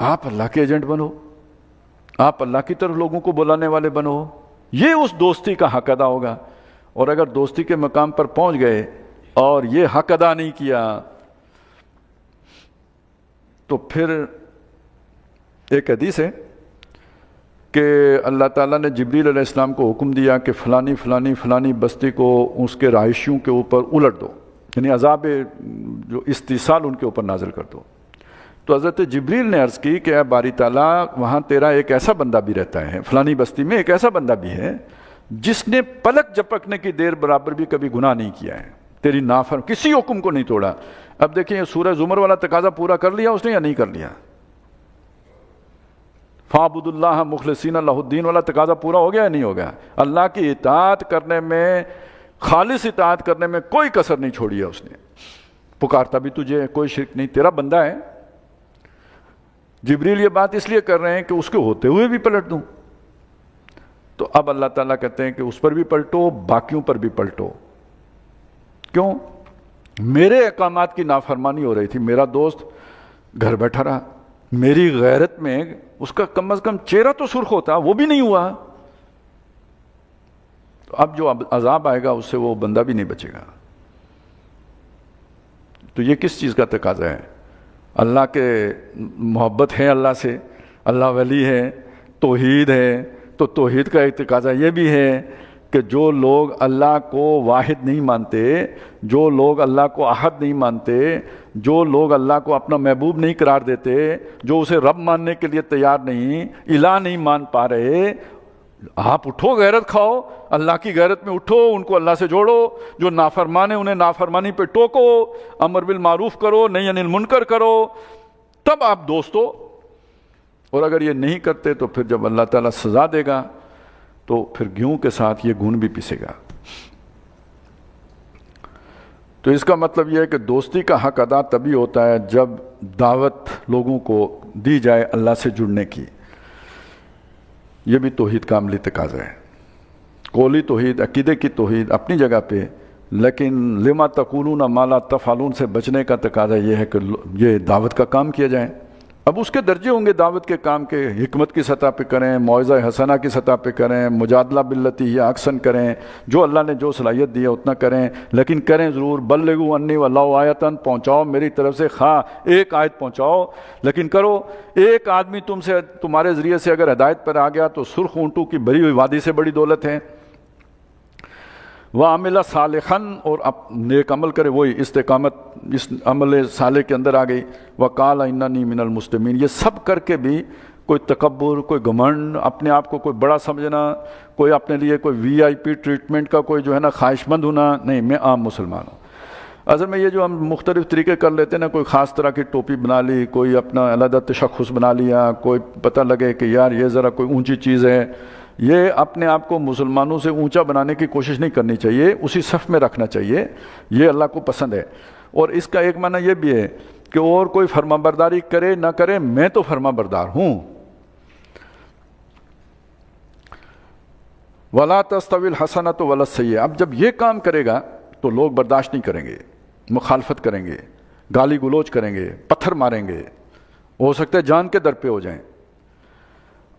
آپ اللہ کے ایجنٹ بنو، آپ اللہ کی طرف لوگوں کو بلانے والے بنو، یہ اس دوستی کا حق ادا ہوگا۔ اور اگر دوستی کے مقام پر پہنچ گئے اور یہ حق ادا نہیں کیا تو پھر ایک حدیث ہے کہ اللہ تعالیٰ نے جبریل علیہ السلام کو حکم دیا کہ فلانی فلانی فلانی بستی کو اس کے رہائشیوں کے اوپر الٹ دو، یعنی عذاب جو استیصال ان کے اوپر نازل کر دو۔ تو حضرت جبریل نے عرض کی کہ اے باری تعالیٰ، وہاں تیرا ایک ایسا بندہ بھی رہتا ہے، فلانی بستی میں ایک ایسا بندہ بھی ہے جس نے پلک جھپکنے کی دیر برابر بھی کبھی گناہ نہیں کیا ہے، تیری نافرمانی، کسی حکم کو نہیں توڑا۔ اب دیکھیں یہ سورہ زمر والا تقاضا پورا کر لیا اس نے یا نہیں کر لیا؟ فَاعْبُدُوا اللَّهَ مُخْلِصِينَ لَهُ الدِّينَ والا تقاضا پورا ہو گیا یا نہیں ہو گیا؟ اللہ کی اطاعت کرنے میں خالص اطاعت کرنے میں کوئی کسر نہیں چھوڑی ہے اس نے. پکارتا بھی تجھے ہے، کوئی شرک نہیں، تیرا بندہ ہے. جبریل یہ بات اس لیے کر رہے ہیں کہ اس کے ہوتے ہوئے بھی پلٹ دوں. تو اب اللہ تعالیٰ کہتے ہیں کہ اس پر بھی پلٹو، باقیوں پر بھی پلٹو. کیوں؟ میرے احکامات کی نافرمانی ہو رہی تھی، میرا دوست گھر بیٹھا رہا، میری غیرت میں اس کا کم از کم چہرہ تو سرخ ہوتا، وہ بھی نہیں ہوا. تو اب جو عذاب آئے گا اس سے وہ بندہ بھی نہیں بچے گا. تو یہ کس چیز کا تقاضا ہے؟ اللہ کے محبت ہے اللہ سے، اللہ ولی ہے، توحید ہے. تو توحید کا ایک تقاضا یہ بھی ہے کہ جو لوگ اللہ کو واحد نہیں مانتے، جو لوگ اللہ کو احد نہیں مانتے، جو لوگ اللہ کو اپنا محبوب نہیں قرار دیتے، جو اسے رب ماننے کے لیے تیار نہیں، الہ نہیں مان پا رہے، آپ اٹھو، غیرت کھاؤ، اللہ کی غیرت میں اٹھو، ان کو اللہ سے جوڑو. جو نافرمان ہیں انہیں نافرمانی پہ ٹوکو، امر بالمعروف کرو، نہی عن المنکر کرو، تب آپ دوست ہو. اور اگر یہ نہیں کرتے تو پھر جب اللہ تعالیٰ سزا دے گا تو پھر گیہوں کے ساتھ یہ گھن بھی پیسے گا. تو اس کا مطلب یہ ہے کہ دوستی کا حق ادا تبھی ہوتا ہے جب دعوت لوگوں کو دی جائے اللہ سے جڑنے کی. یہ بھی توحید کا عملی تقاضا ہے. قولی توحید، عقیدے کی توحید اپنی جگہ پہ، لیکن لما تقولون ما لا تفعلون سے بچنے کا تقاضا یہ ہے کہ یہ دعوت کا کام کیا جائے. اب اس کے درجے ہوں گے دعوت کے کام کے، حکمت کی سطح پہ کریں، موعظہ حسنہ کی سطح پہ کریں، مجادلہ باللتی ہی احسن کریں، جو اللہ نے جو صلاحیت دی ہے اتنا کریں، لیکن کریں ضرور. بلغوا انی ولو آیۃ، پہنچاؤ میری طرف سے، خواہ ایک آیت پہنچاؤ لیکن کرو. ایک آدمی تمہارے ذریعے سے اگر ہدایت پر آ گیا تو سرخ اونٹوں کی بھری ہوئی وادی سے بڑی دولت ہے. وَعَمِلَ صَالِحًا، اور نیک عمل کرے، وہی استقامت اس عمل صالح کے اندر آ گئی. وَقَالَ إِنَّنِي مِنَ الْمُسْلِمِينَ. یہ سب کر کے بھی کوئی تکبر، کوئی گھمنڈ، اپنے آپ کو کوئی بڑا سمجھنا، کوئی اپنے لیے کوئی وی آئی پی ٹریٹمنٹ کا کوئی جو ہے نا خواہش مند ہونا، نہیں، میں عام مسلمان ہوں. اصل میں یہ جو ہم مختلف طریقے کر لیتے ہیں نا، کوئی خاص طرح کی ٹوپی بنا لی، کوئی اپنا علیحدہ تشخص بنا لیا، کوئی پتہ لگے کہ یار یہ ذرا کوئی اونچی چیز ہے، یہ اپنے آپ کو مسلمانوں سے اونچا بنانے کی کوشش نہیں کرنی چاہیے، اسی صف میں رکھنا چاہیے. یہ اللہ کو پسند ہے. اور اس کا ایک معنی یہ بھی ہے کہ اور کوئی فرما برداری کرے نہ کرے، میں تو فرما بردار ہوں. وَلَا تَسْتَوِي الْحَسَنَةُ وَلَا السَّيِّئَةُ. اب جب یہ کام کرے گا تو لوگ برداشت نہیں کریں گے، مخالفت کریں گے، گالی گلوچ کریں گے، پتھر ماریں گے، ہو سکتا ہے جان کے در پہ ہو جائیں.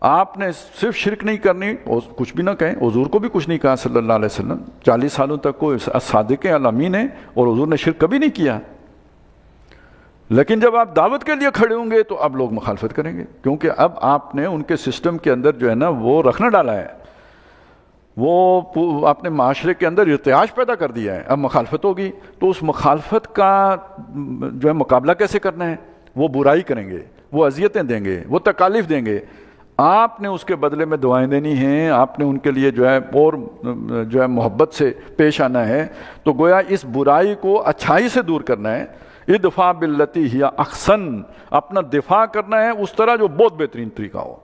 آپ نے صرف شرک نہیں کرنی، کچھ بھی نہ کہیں. حضور کو بھی کچھ نہیں کہا صلی اللہ علیہ وسلم، 40 سالوں تک کوئی صادق الامین ہے اور حضور نے شرک کبھی نہیں کیا. لیکن جب آپ دعوت کے لیے کھڑے ہوں گے تو اب لوگ مخالفت کریں گے، کیونکہ اب آپ نے ان کے سسٹم کے اندر جو ہے نا وہ رکھنا ڈالا ہے، وہ اپنے معاشرے کے اندر ارتعاش پیدا کر دیا ہے. اب مخالفت ہوگی تو اس مخالفت کا جو ہے مقابلہ کیسے کرنا ہے؟ وہ برائی کریں گے، وہ اذیتیں دیں گے، وہ تکالیف دیں گے. آپ نے اس کے بدلے میں دعائیں دینی ہیں، آپ نے ان کے لیے جو ہے اور جو ہے محبت سے پیش آنا ہے. تو گویا اس برائی کو اچھائی سے دور کرنا ہے. ادفع باللتی ہی احسن، اپنا دفاع کرنا ہے اس طرح جو بہت بہترین طریقہ ہو.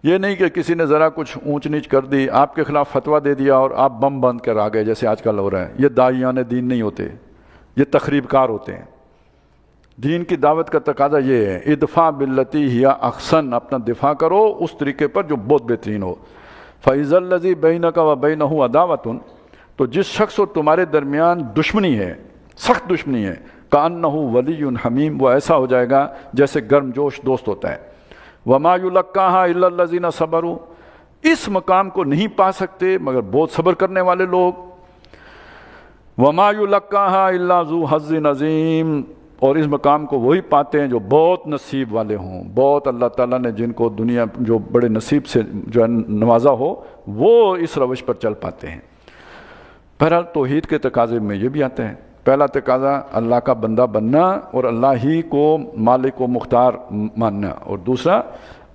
یہ نہیں کہ کسی نے ذرا کچھ اونچ نیچ کر دی، آپ کے خلاف فتویٰ دے دیا اور آپ بم بند کر آ گئے جیسے آج کل ہو رہا ہے. یہ داعیان دین نہیں ہوتے، یہ تخریب کار ہوتے ہیں. دین کی دعوت کا تقاضا یہ ہے، ادفع باللتی ہی احسن، اپنا دفاع کرو اس طریقے پر جو بہت بہترین ہو. فَإِذَا الَّذِي بَيْنَكَ وَبَيْنَهُ عَدَاوَةٌ، تو جس شخص اور تمہارے درمیان دشمنی ہے، سخت دشمنی ہے، كَأَنَّهُ وَلِيٌّ حَمِيمٌ، وہ ایسا ہو جائے گا جیسے گرم جوش دوست ہوتا ہے. وَمَا يُلَقَّاهَا إِلَّا الَّذِينَ صَبَرُوا، اس مقام کو نہیں پا سکتے مگر بہت صبر کرنے والے لوگ. وَمَا يُلَقَّاهَا إِلَّا ذُو حَظٍّ عَظِيمٍ، اور اس مقام کو وہی پاتے ہیں جو بہت نصیب والے ہوں، بہت اللہ تعالیٰ نے جن کو دنیا جو بڑے نصیب سے جو ہے نوازا ہو، وہ اس روش پر چل پاتے ہیں. بہرحال توحید کے تقاضے میں یہ بھی آتا ہے. پہلا تقاضا اللہ کا بندہ بننا اور اللہ ہی کو مالک و مختار ماننا، اور دوسرا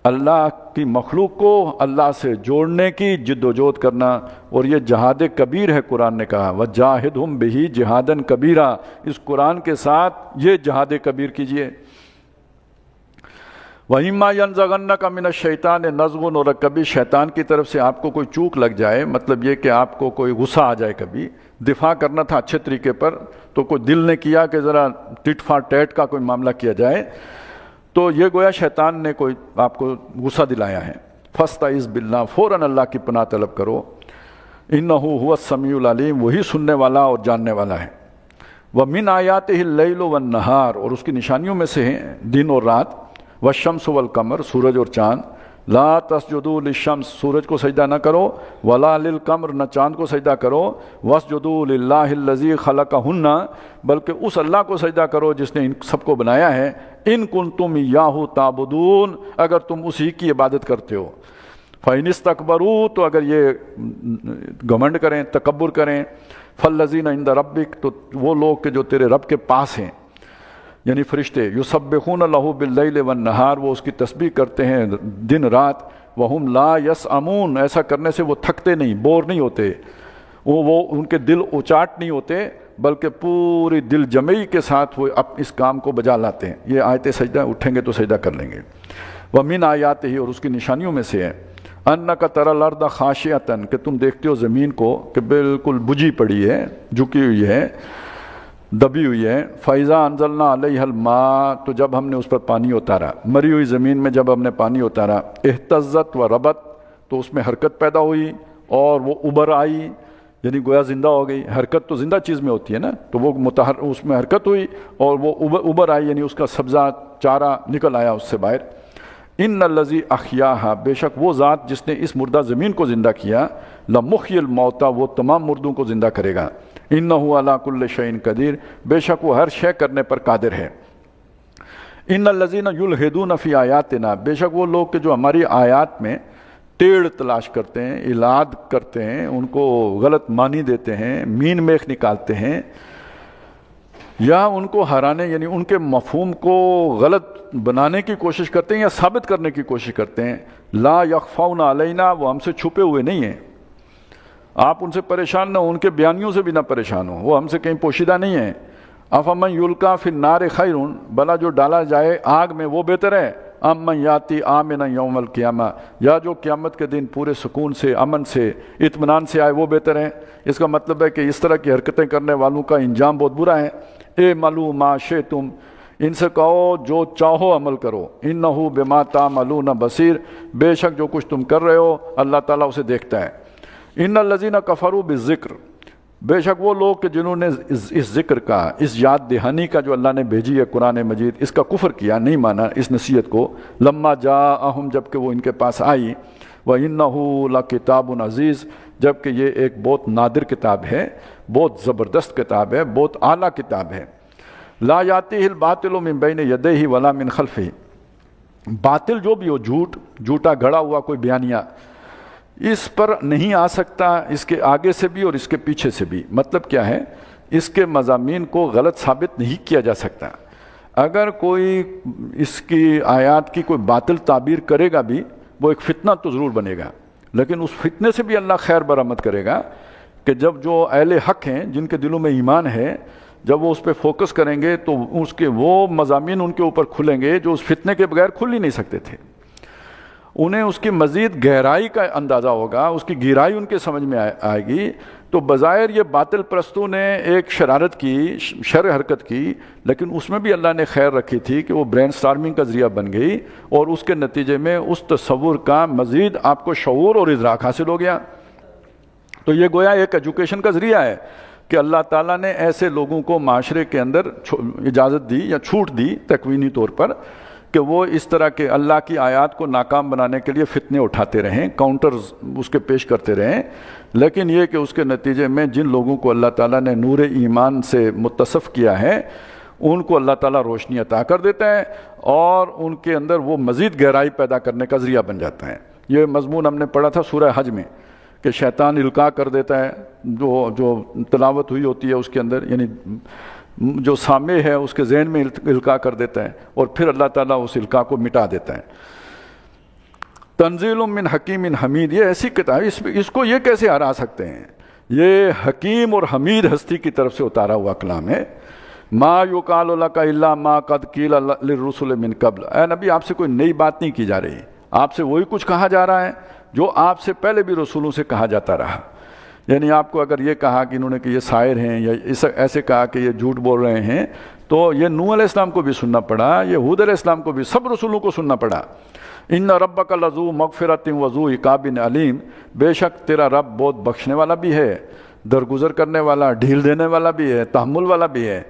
اللہ کی مخلوق کو اللہ سے جوڑنے کی جد و جہد کرنا. اور یہ جہاد کبیر ہے، قرآن نے کہا وَجَاهِدْهُمْ بِهِ جِهَادًا كَبِيرًا، اس قرآن کے ساتھ یہ جہاد کبیر کیجئے. وَإِمَّا يَنزَغَنَّكَ مِنَ الشَّيْطَانِ نَزْغٌ، اور کبھی شیطان کی طرف سے آپ کو کوئی چوک لگ جائے، مطلب یہ کہ آپ کو کوئی غصہ آ جائے، کبھی دفاع کرنا تھا اچھے طریقے پر تو کوئی دل نے کیا کہ ذرا ٹٹ فار ٹیٹ کا کوئی معاملہ کیا جائے، تو یہ گویا شیطان نے کوئی آپ کو غصہ دلایا ہے، فَاسْتَعِذْ بِاللَّهِ، فوراً اللہ کی پناہ طلب کرو، إِنَّهُ هُوَ السَّمِيعُ الْعَلِيمُ، وہی سننے والا اور جاننے والا ہے۔ وَمِنْ آيَاتِهِ اللَّيْلُ وَالنَّهَارُ، اور اس کی نشانیوں میں سے ہیں دن اور رات، والشمس والقمر، سورج اور چاند، لا تسجدوا للشمس، سورج کو سجدہ نہ کرو، ولا للقمر، نہ چاند کو سجدہ کرو، واسجدوا للہ الذی خلقہن، بلکہ اس اللہ کو سجدہ کرو جس نے ان سب کو بنایا ہے، ان کنتم ایاہ تعبدون، اگر تم اسی کی عبادت کرتے ہو، فإن استکبروا، تو اگر یہ گھمنڈ کریں، تکبر کریں، فالذین عند ربک، تو وہ لوگ کہ جو تیرے رب کے پاس ہیں، یعنی فرشتے، یسبحون لہ باللیل والنہار، وہ اس کی تسبیح کرتے ہیں دن رات، وہم لا یسأمون، ایسا کرنے سے وہ تھکتے نہیں، بور نہیں ہوتے، وہ ان کے دل اچاٹ نہیں ہوتے، بلکہ پوری دل جمعی کے ساتھ وہ اس کام کو بجا لاتے ہیں۔ یہ آیت سجدہ، اٹھیں گے تو سجدہ کر لیں گے۔ وَمِنْ آیاتہ، اور اس کی نشانیوں میں سے ہے، اَنَّکَ تَرَى الْأَرْضَ خَاشِعَةً، کہ تم دیکھتے ہو زمین کو کہ بالکل بجھی پڑی ہے، جھکی ہوئی ہے، دبی ہوئی ہے، فَإِذَا أَنزَلْنَا عَلَيْهَا الْمَاءَ، تو جب ہم نے اس پر پانی اتارا، مری ہوئی زمین میں جب ہم نے پانی اتارا، اهتزت وربت، تو اس میں حرکت پیدا ہوئی اور وہ ابر آئی، یعنی گویا زندہ ہو گئی۔ حرکت تو زندہ چیز میں ہوتی ہے نا، تو وہ اس میں حرکت ہوئی اور وہ ابر آئی، یعنی اس کا سبزہ چارہ نکل آیا اس سے باہر۔ ان الذی احیاھا، بے شک وہ ذات جس نے اس مردہ زمین کو زندہ کیا، لمحیی الموتیٰ، وہ تمام مردوں کو زندہ کرے گا، انہ علی کل شیء قدیر، بے شک وہ ہر شے کرنے پر قادر ہے۔ ان الذین یلحدون فی آیاتنا، بے شک وہ لوگ کہ جو ہماری آیات میں ٹیڑھ تلاش کرتے ہیں، الحاد کرتے ہیں، ان کو غلط معنی دیتے ہیں، مین میخ نکالتے ہیں، یا ان کو ہرانے، یعنی ان کے مفہوم کو غلط بنانے کی کوشش کرتے ہیں یا ثابت کرنے کی کوشش کرتے ہیں، لا یخفون علینا، وہ ہم سے چھپے ہوئے نہیں ہیں، آپ ان سے پریشان نہ ہو، ان کے بیانیوں سے بھی نہ پریشان ہو، وہ ہم سے کہیں پوشیدہ نہیں ہیں۔ افمن یلقی فی النار خیر، بھلا جو ڈالا جائے آگ میں وہ بہتر ہے، ام من یاتی آمنا یوم القیامہ، یا جو قیامت کے دن پورے سکون سے، امن سے، اطمینان سے آئے وہ بہتر ہے۔ اس کا مطلب ہے کہ اس طرح کی حرکتیں کرنے والوں کا انجام بہت برا ہے۔ اے ملو ما شئتم، ان سے کہو جو چاہو عمل کرو، انہ بما تعملون بصیر، بے شک جو کچھ تم کر رہے ہو اللہ تعالیٰ اسے دیکھتا ہے۔ ان الذین کفروا بالذکر، بے شک وہ لوگ کہ جنہوں نے اس ذکر کا، اس یاد دہانی کا جو اللہ نے بھیجی ہے قرآن مجید، اس کا کفر کیا، نہیں مانا اس نصیحت کو، لما جاءہم، جب کہ وہ ان کے پاس آئی، وَإِنَّهُ لَكِتَابٌ عزیز، جب کہ یہ ایک بہت نادر کتاب ہے، بہت زبردست کتاب ہے، بہت اعلیٰ کتاب ہے۔ لا یاتیہ الباطل من بین یدیہ ولا من خلفہ، باطل جو بھی ہو، جھوٹا گھڑا ہوا کوئی بیانیہ، اس پر نہیں آ سکتا، اس کے آگے سے بھی اور اس کے پیچھے سے بھی۔ مطلب کیا ہے، اس کے مضامین کو غلط ثابت نہیں کیا جا سکتا۔ اگر کوئی اس کی آیات کی کوئی باطل تعبیر کرے گا بھی، وہ ایک فتنہ تو ضرور بنے گا، لیکن اس فتنے سے بھی اللہ خیر برآمد کرے گا کہ جب جو اہل حق ہیں، جن کے دلوں میں ایمان ہے، جب وہ اس پہ فوکس کریں گے تو اس کے وہ مضامین ان کے اوپر کھلیں گے جو اس فتنے کے بغیر کھل ہی نہیں سکتے تھے۔ انہیں اس کی مزید گہرائی کا اندازہ ہوگا، اس کی گہرائی ان کے سمجھ میں آئے گی۔ تو بظاہر یہ باطل پرستوں نے ایک شرارت کی، شر حرکت کی، لیکن اس میں بھی اللہ نے خیر رکھی تھی کہ وہ برین سٹارمنگ کا ذریعہ بن گئی، اور اس کے نتیجے میں اس تصور کا مزید آپ کو شعور اور ادراک حاصل ہو گیا۔ تو یہ گویا ایک ایجوکیشن کا ذریعہ ہے کہ اللہ تعالیٰ نے ایسے لوگوں کو معاشرے کے اندر اجازت دی یا چھوٹ دی تکوینی طور پر کہ وہ اس طرح کے اللہ کی آیات کو ناکام بنانے کے لیے فتنے اٹھاتے رہیں، کاؤنٹرز اس کے پیش کرتے رہیں، لیکن یہ کہ اس کے نتیجے میں جن لوگوں کو اللہ تعالیٰ نے نور ایمان سے متصف کیا ہے، ان کو اللہ تعالیٰ روشنی عطا کر دیتا ہے اور ان کے اندر وہ مزید گہرائی پیدا کرنے کا ذریعہ بن جاتا ہے۔ یہ مضمون ہم نے پڑھا تھا سورہ حج میں کہ شیطان القاء کر دیتا ہے، جو تلاوت ہوئی ہوتی ہے اس کے اندر، یعنی جو سامع ہے اس کے ذہن میں القاء کر دیتا ہے، اور پھر اللہ تعالیٰ اس القاء کو مٹا دیتا ہے۔ تنزیل من حکیم حمید، یہ ایسی کتاب، اس کو یہ کیسے ہرا سکتے ہیں؟ یہ حکیم اور حمید ہستی کی طرف سے اتارا ہوا کلام ہے، ما یقال لک الا ما قد قیل للرسل من قبل، اے نبی آپ سے کوئی نئی بات نہیں کی جا رہی، آپ سے وہی کچھ کہا جا رہا ہے جو آپ سے پہلے بھی رسولوں سے کہا جاتا رہا۔ یعنی آپ کو اگر یہ کہا کہ انہوں نے کہ یہ شاعر ہیں یا ایسے کہا کہ یہ جھوٹ بول رہے ہیں، تو یہ نوح علیہ السلام کو بھی سننا پڑا، یہ ہود علیہ السلام کو بھی، سب رسولوں کو سننا پڑا۔ ان ربک لذو مغفرۃ وذو عقاب علیم، بے شک تیرا رب بہت بخشنے والا بھی ہے، درگزر کرنے والا، ڈھیل دینے والا بھی ہے، تحمل والا بھی ہے،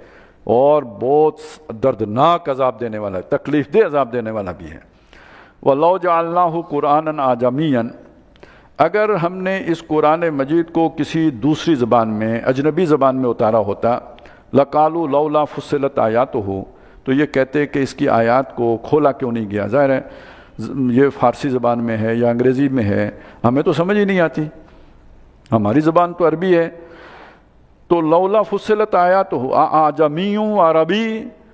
اور بہت دردناک عذاب دینے والا ہے، تکلیف دہ عذاب دینے والا بھی ہے۔ وَلَوْ جَعَلْنَاهُ قُرْآنًا أَعْجَمِيًّا، اگر ہم نے اس قرآن مجید کو کسی دوسری زبان میں، اجنبی زبان میں اتارا ہوتا، لَقَالُوا لَوْلَا فُصِّلَتْ آیَاتُهُ، تو یہ کہتے کہ اس کی آیات کو کھولا کیوں نہیں گیا، ظاہر ہے یہ فارسی زبان میں ہے یا انگریزی میں ہے، ہمیں تو سمجھ ہی نہیں آتی، ہماری زبان تو عربی ہے، تو لولا فصلت آیاتہ، اعجمی عربی،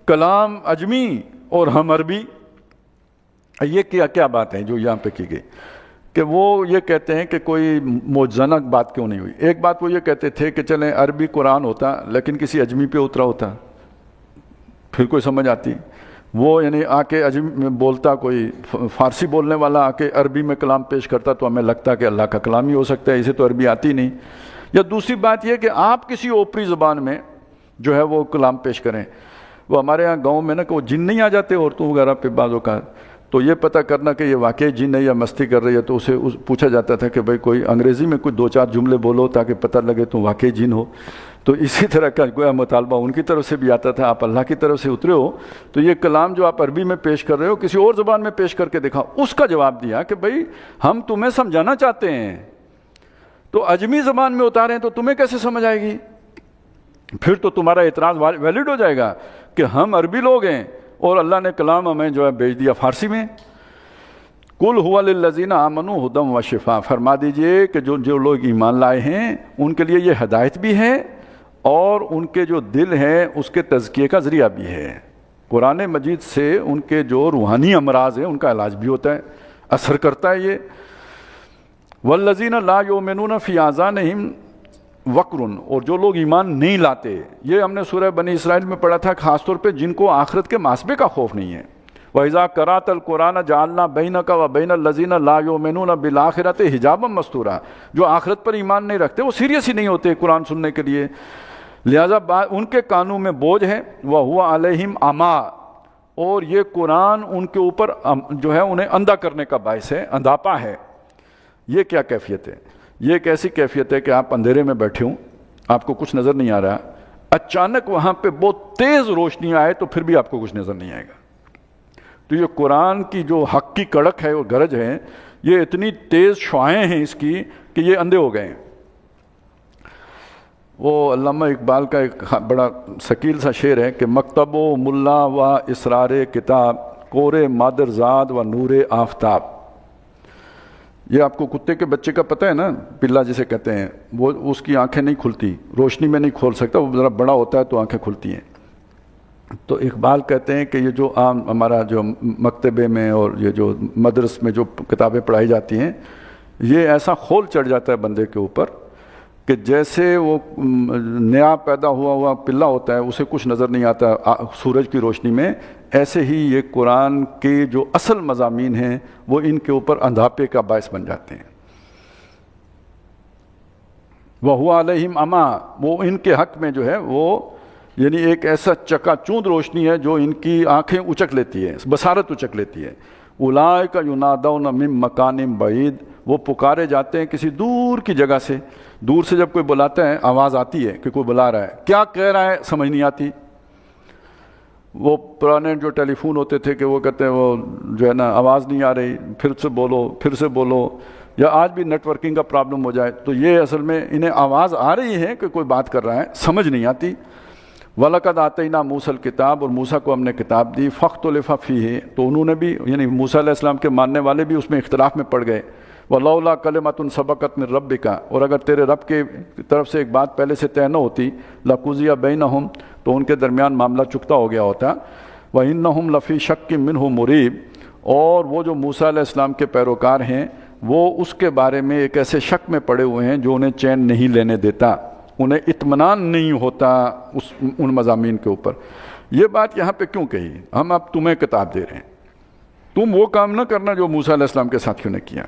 کلام اجمی اور ہم عربی، یہ کیا بات ہے جو یہاں پہ کی گئی، کہ وہ یہ کہتے ہیں کہ کوئی معجزانہ بات کیوں نہیں ہوئی۔ ایک بات وہ یہ کہتے تھے کہ چلیں عربی قرآن ہوتا لیکن کسی اجمی پہ اترا ہوتا، پھر کوئی سمجھ آتی، وہ یعنی آ کے عجمی میں بولتا، کوئی فارسی بولنے والا آ کے عربی میں کلام پیش کرتا تو ہمیں لگتا کہ اللہ کا کلام ہی ہو سکتا ہے، اسے تو عربی آتی نہیں۔ یا دوسری بات یہ کہ آپ کسی اوپری زبان میں جو ہے وہ کلام پیش کریں۔ وہ ہمارے یہاں گاؤں میں نا کہ وہ جن نہیں آ جاتے عورتوں وغیرہ پہ بعض اوقات، تو یہ پتہ کرنا کہ یہ واقعی جن ہے یا مستی کر رہی ہے، تو اسے پوچھا جاتا تھا کہ بھائی کوئی انگریزی میں کچھ 2-4 جملے بولو تاکہ پتہ لگے تم واقعی جن ہو۔ تو اسی طرح کا گویا مطالبہ ان کی طرف سے بھی آتا تھا، آپ اللہ کی طرف سے اترے ہو تو یہ کلام جو آپ عربی میں پیش کر رہے ہو کسی اور زبان میں پیش کر کے دکھاؤ۔ اس کا جواب دیا کہ بھائی ہم تمہیں سمجھانا چاہتے ہیں، تو اجمی زبان میں اتاریں تو تمہیں کیسے سمجھ آئے گی؟ پھر تو تمہارا اعتراض ویلڈ ہو جائے گا کہ ہم عربی لوگ ہیں اور اللہ نے کلام ہمیں جو ہے بھیج دیا فارسی میں۔ قُلْ هُوَ لِلَّذِينَ آمَنُوا هُدًى وَشِفَاءً، فرما دیجئے کہ جو لوگ ایمان لائے ہیں ان کے لیے یہ ہدایت بھی ہے اور ان کے جو دل ہیں اس کے تزکیے کا ذریعہ بھی ہے۔ قرآن مجید سے ان کے جو روحانی امراض ہیں ان کا علاج بھی ہوتا ہے، اثر کرتا ہے یہ۔ وَالَّذِينَ لَا يُؤْمِنُونَ فِي آذَانِهِمْ وَقْرٌ، اور جو لوگ ایمان نہیں لاتے، یہ ہم نے سورہ بنی اسرائیل میں پڑھا تھا، خاص طور پہ جن کو آخرت کے محاسبے کا خوف نہیں ہے۔ وَإِذَا قَرَأْتَ الْقُرْآنَ جَعَلْنَا بَيْنَكَ وَبَيْنَ الَّذِينَ لَا يُؤْمِنُونَ بِالْآخِرَةِ حِجَابًا مَسْتُورًا، جو آخرت پر ایمان نہیں رکھتے وہ سیریس ہی نہیں ہوتے قرآن سننے کے لیے، لہذا ان کے کانوں میں بوجھ ہے۔ وَهُوَ عَلَيْهِمْ عَمَىٰ، اور یہ قرآن ان کے اوپر جو ہے انہیں اندھا کرنے کا باعث ہے، اندھاپا ہے۔ یہ کیا کیفیت ہے؟ یہ ایک ایسی کیفیت ہے کہ آپ اندھیرے میں بیٹھے ہوں، آپ کو کچھ نظر نہیں آ رہا، اچانک وہاں پہ بہت تیز روشنی آئے تو پھر بھی آپ کو کچھ نظر نہیں آئے گا۔ تو یہ قرآن کی جو حق کی کڑک ہے اور گرج ہے، یہ اتنی تیز شعاعیں ہیں اس کی کہ یہ اندھے ہو گئے ہیں۔ وہ علامہ اقبال کا ایک بڑا ثقیل سا شعر ہے کہ مکتب و ملا و اسرار کتاب، کور مادر زاد و نور آفتاب۔ یہ آپ کو کتے کے بچے کا پتہ ہے نا، پلا جسے کہتے ہیں، وہ اس کی آنکھیں نہیں کھلتی، روشنی میں نہیں کھول سکتا، وہ ذرا بڑا ہوتا ہے تو آنکھیں کھلتی ہیں۔ تو اقبال کہتے ہیں کہ یہ جو عام ہمارا جو مکتبے میں اور یہ جو مدرس میں جو کتابیں پڑھائی جاتی ہیں، یہ ایسا خول چڑھ جاتا ہے بندے کے اوپر کہ جیسے وہ نیا پیدا ہوا پلا ہوتا ہے، اسے کچھ نظر نہیں آتا سورج کی روشنی میں، ایسے ہی یہ قرآن کے جو اصل مضامین ہیں وہ ان کے اوپر اندھاپے کا باعث بن جاتے ہیں۔ وَهُوَ عَلَيْهِمْ عَمَىٰ، وہ ان کے حق میں جو ہے وہ یعنی ایک ایسا چکا چوند روشنی ہے جو ان کی آنکھیں اچک لیتی ہے، بصارت اچک لیتی ہے۔ اولئک ینادون من مکان بعید، وہ پکارے جاتے ہیں کسی دور کی جگہ سے، دور سے جب کوئی بلاتا ہے آواز آتی ہے کہ کوئی بلا رہا ہے، کیا کہہ رہا ہے سمجھ نہیں آتی۔ وہ پرانے جو ٹیلی فون ہوتے تھے کہ وہ کہتے ہیں وہ جو ہے نا آواز نہیں آ رہی، پھر سے بولو پھر سے بولو، یا آج بھی نیٹ ورکنگ کا پرابلم ہو جائے تو یہ اصل میں انہیں آواز آ رہی ہے کہ کوئی بات کر رہا ہے، سمجھ نہیں آتی۔ وَلَقَدْ آتَيْنَا مُوسَى الْكِتَابَ، اور موسیٰ کو ہم نے کتاب دی، فَاخْتَلَفَ فِيهِ، تو انہوں نے بھی یعنی موسیٰ علیہ السلام کے ماننے والے بھی اس میں اختلاف میں پڑ گئے۔ وَلَوْلَا كَلِمَةٌ سَبَقَتْ مِن رَبِّكَ، اور اگر تیرے رب کے طرف سے ایک بات پہلے سے طے نہ ہوتی، لَقُضِيَ بَيْنَهُمْ، تو ان کے درمیان معاملہ چکتا ہو گیا ہوتا۔ وَإِنَّهُمْ لَفِي شَكٍّ مِّنْهُ مُرِيبٍ، اور وہ جو موسیٰ علیہ السلام کے پیروکار ہیں وہ اس کے بارے میں ایک ایسے شک میں پڑے ہوئے ہیں جو انہیں چین نہیں لینے دیتا۔ انہیں اطمینان نہیں ہوتا ان مضامین کے اوپر۔ یہ بات یہاں پہ کیوں کہی؟ ہم اب تمہیں کتاب دے رہے ہیں، تم وہ کام نہ کرنا جو موسیٰ علیہ السلام کے ساتھیوں نے کیا۔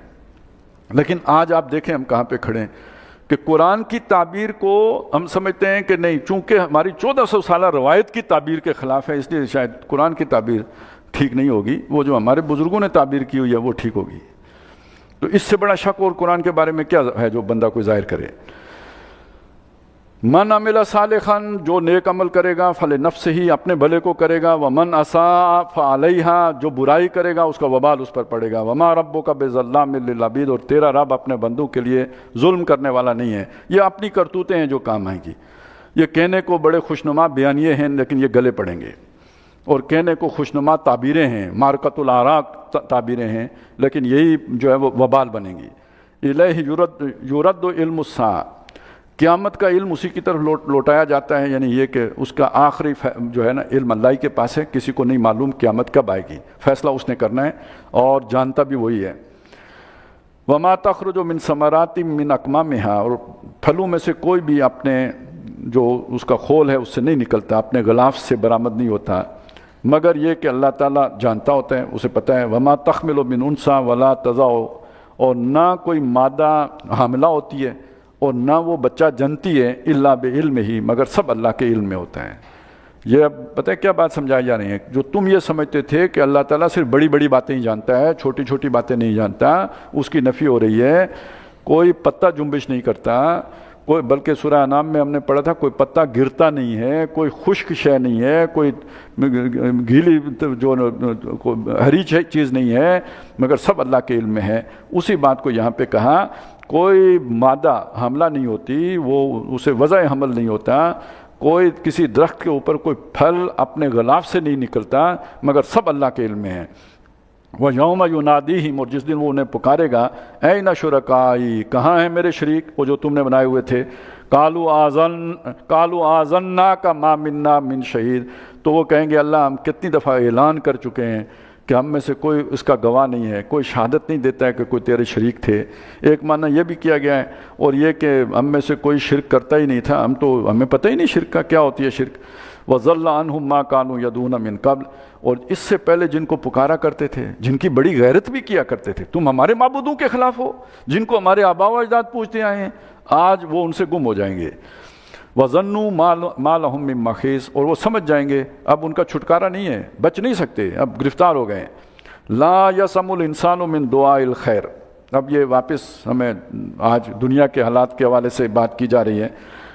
لیکن آج آپ دیکھیں ہم کہاں پہ کھڑے ہیں کہ قرآن کی تعبیر کو ہم سمجھتے ہیں کہ نہیں، چونکہ ہماری 1400 سالہ روایت کی تعبیر کے خلاف ہے، اس لیے شاید قرآن کی تعبیر ٹھیک نہیں ہوگی، وہ جو ہمارے بزرگوں نے تعبیر کی ہوئی ہے وہ ٹھیک ہوگی۔ تو اس سے بڑا شک اور قرآن کے بارے میں کیا ہے جو بندہ کوئی ظاہر کرے؟ من عمل صالحا، جو نیک عمل کرے گا فلنفسہ، اپنے بھلے کو کرے گا، ومن اساء فعلیہا، جو برائی کرے گا اس کا وبال اس پر پڑے گا، وما ربک بظلام للعبید، اور تیرا رب اپنے بندوں کے لیے ظلم کرنے والا نہیں ہے۔ یہ اپنی کرتوتیں ہیں جو کام آئیں گی، یہ کہنے کو بڑے خوشنما بیانیے ہیں لیکن یہ گلے پڑیں گے، اور کہنے کو خوشنما تعبیریں ہیں، مارکۃ الاراق تعبیریں ہیں، لیکن یہی جو ہے وہ وبال بنیں گی۔ الیہ یرد علم الساعہ، قیامت کا علم اسی کی طرف لوٹایا جاتا ہے، یعنی یہ کہ اس کا آخری جو ہے نا علم اللہ کے پاس ہے، کسی کو نہیں معلوم قیامت کب آئے گی، فیصلہ اس نے کرنا ہے اور جانتا بھی وہی ہے۔ وما تخرج من ثمرات من اکمامہا، اور پھلوں میں سے کوئی بھی اپنے جو اس کا خول ہے اس سے نہیں نکلتا، اپنے غلاف سے برآمد نہیں ہوتا، مگر یہ کہ اللہ تعالیٰ جانتا ہوتا ہے، اسے پتہ ہے۔ وما تحمل من انثی ولا تضع، اور نہ کوئی مادہ حاملہ ہوتی ہے اور نہ وہ بچہ جنتی ہے، الا بعلمہ، مگر سب اللہ کے علم میں ہوتا ہے۔ یہ اب پتہ ہے کیا بات سمجھائی جا رہی ہے؟ جو تم یہ سمجھتے تھے کہ اللہ تعالیٰ صرف بڑی بڑی باتیں ہی جانتا ہے، چھوٹی چھوٹی باتیں نہیں جانتا، اس کی نفی ہو رہی ہے۔ کوئی پتہ جنبش نہیں کرتا، کوئی، بلکہ سورہ انعام میں ہم نے پڑھا تھا کوئی پتہ گرتا نہیں ہے، کوئی خشک شے نہیں ہے، کوئی گیلی جو ہری چیز نہیں ہے، مگر سب اللہ کے علم میں ہے۔ اسی بات کو یہاں پہ کہا، کوئی مادہ حاملہ نہیں ہوتی، وہ اسے وضع حمل نہیں ہوتا، کوئی کسی درخت کے اوپر کوئی پھل اپنے غلاف سے نہیں نکلتا، مگر سب اللہ کے علم میں ہے۔ وَيَوْمَ يُنَادِيهِمْ، اور جس دن وہ انہیں پکارے گا، اَيْنَ شُرَكَائِي، کہاں ہیں میرے شریک وہ جو تم نے بنائے ہوئے تھے؟ قَالُوا آذَنَّاكَ مَا مِنَّا مِن شَهِيدٍ، تو وہ کہیں گے اللہ ہم کتنی دفعہ اعلان کر چکے ہیں کہ ہم میں سے کوئی اس کا گواہ نہیں ہے، کوئی شہادت نہیں دیتا ہے کہ کوئی تیرے شریک تھے۔ ایک معنی یہ بھی کیا گیا ہے، اور یہ کہ ہم میں سے کوئی شرک کرتا ہی نہیں تھا، ہمیں پتہ ہی نہیں شرک کا کیا ہوتی ہے شرک۔ وَضَلَّ عَنْهُمْ مَا كَانُوا يَدْعُونَ مِن قَبْلُ، اور اس سے پہلے جن کو پکارا کرتے تھے، جن کی بڑی غیرت بھی کیا کرتے تھے، تم ہمارے معبودوں کے خلاف ہو، جن کو ہمارے آباء و اجداد پوجتے آئے ہیں، آج وہ ان سے گم ہو جائیں گے۔ وَظَنُّوا مَا لَهُم مِّن مَّحِيصٍ، اور وہ سمجھ جائیں گے اب ان کا چھٹکارا نہیں ہے، بچ نہیں سکتے، اب گرفتار ہو گئے۔ لَا يَسَمُ الْإِنسَانُ مِن دُعَاءِ الْخَيْرِ، اب یہ واپس ہمیں آج دنیا کے حالات کے حوالے سے بات کی جا رہی ہے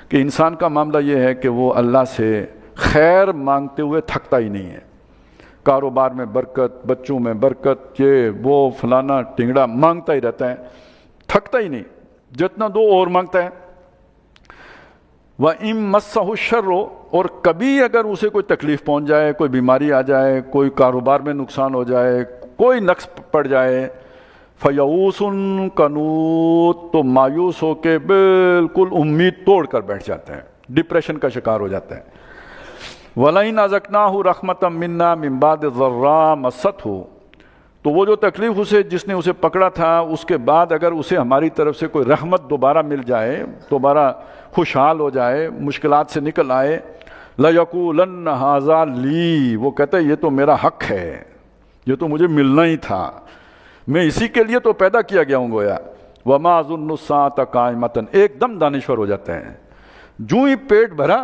کہ انسان کا معاملہ یہ ہے کہ وہ اللہ سے خیر مانگتے ہوئے تھکتا ہی نہیں ہے۔ کاروبار میں برکت، بچوں میں برکت، یہ وہ فلانا ٹنگڑا مانگتا ہی رہتا ہے، تھکتا ہی نہیں، جتنا دو اور مانگتا ہے۔ وَإِن مَسَّهُ الشَّرُّ، اور کبھی اگر اسے کوئی تکلیف پہنچ جائے، کوئی بیماری آ جائے، کوئی کاروبار میں نقصان ہو جائے، کوئی نقص پڑ جائے، فَيَئُوسٌ قَنُوطٌ، تو مایوس ہو کے بالکل امید توڑ کر بیٹھ جاتا ہے، ڈپریشن کا شکار ہو جاتا ہے۔ وَلَئِنْ أَذَقْنَاهُ رَحْمَةً مِنَّا مِن بَعْدِ ضَرَّاءٍ مَسَّتْهُ، تو وہ جو تکلیف جس نے اسے پکڑا تھا، اس کے بعد اگر اسے ہماری طرف سے کوئی رحمت دوبارہ مل جائے، دوبارہ خوشحال ہو جائے، مشکلات سے نکل آئے، لَيَقُولَنَّ هَذَا لِي، وہ کہتا ہے یہ تو میرا حق ہے، یہ تو مجھے ملنا ہی تھا، میں اسی کے لیے تو پیدا کیا گیا ہوں گویا۔ وَمَا أَظُنُّ السَّاعَةَ قَائِمَةً، ایک دم دانشور ہو جاتا ہے، جو ہی پیٹ بھرا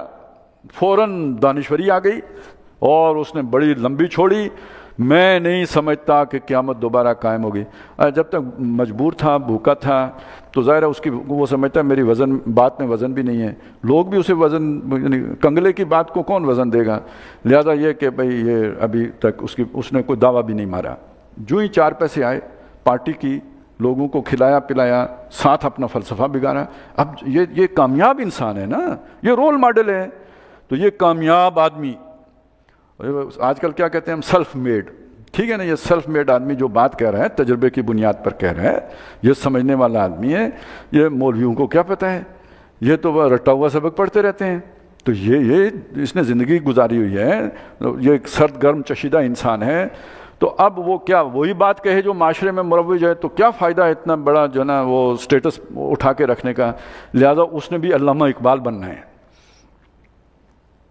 فوراً دانشوری آ گئی اور اس نے بڑی لمبی چھوڑی، میں نہیں سمجھتا کہ قیامت دوبارہ قائم ہوگی۔ جب تک مجبور تھا، بھوکا تھا، تو ظاہر ہے اس کی وہ سمجھتا ہے میری بات میں وزن بھی نہیں ہے، لوگ بھی اسے وزن، یعنی کنگلے کی بات کو کون وزن دے گا، لہذا یہ کہ بھئی یہ ابھی تک اس نے کوئی دعویٰ بھی نہیں مارا۔ جو ہی 4 پیسے آئے، پارٹی کی، لوگوں کو کھلایا پلایا، ساتھ اپنا فلسفہ بگاڑا۔ اب یہ کامیاب انسان ہے نا، یہ رول ماڈل ہے، تو یہ کامیاب آدمی، آج کل کیا کہتے ہیں ہم، سیلف میڈ، ٹھیک ہے نا، یہ سیلف میڈ آدمی جو بات کہہ رہا ہے تجربے کی بنیاد پر کہہ رہا ہے، یہ سمجھنے والا آدمی ہے۔ یہ مولویوں کو کیا پتہ ہے، یہ تو رٹا ہوا سبق پڑھتے رہتے ہیں، تو یہ اس نے زندگی گزاری ہوئی ہے، یہ ایک سرد گرم چشیدہ انسان ہے، تو اب وہ کیا وہی بات کہے جو معاشرے میں مروج ہے، تو کیا فائدہ ہے اتنا بڑا جو ہے نا وہ سٹیٹس اٹھا کے رکھنے کا؟ لہذا اس نے بھی علامہ اقبال بننا ہے،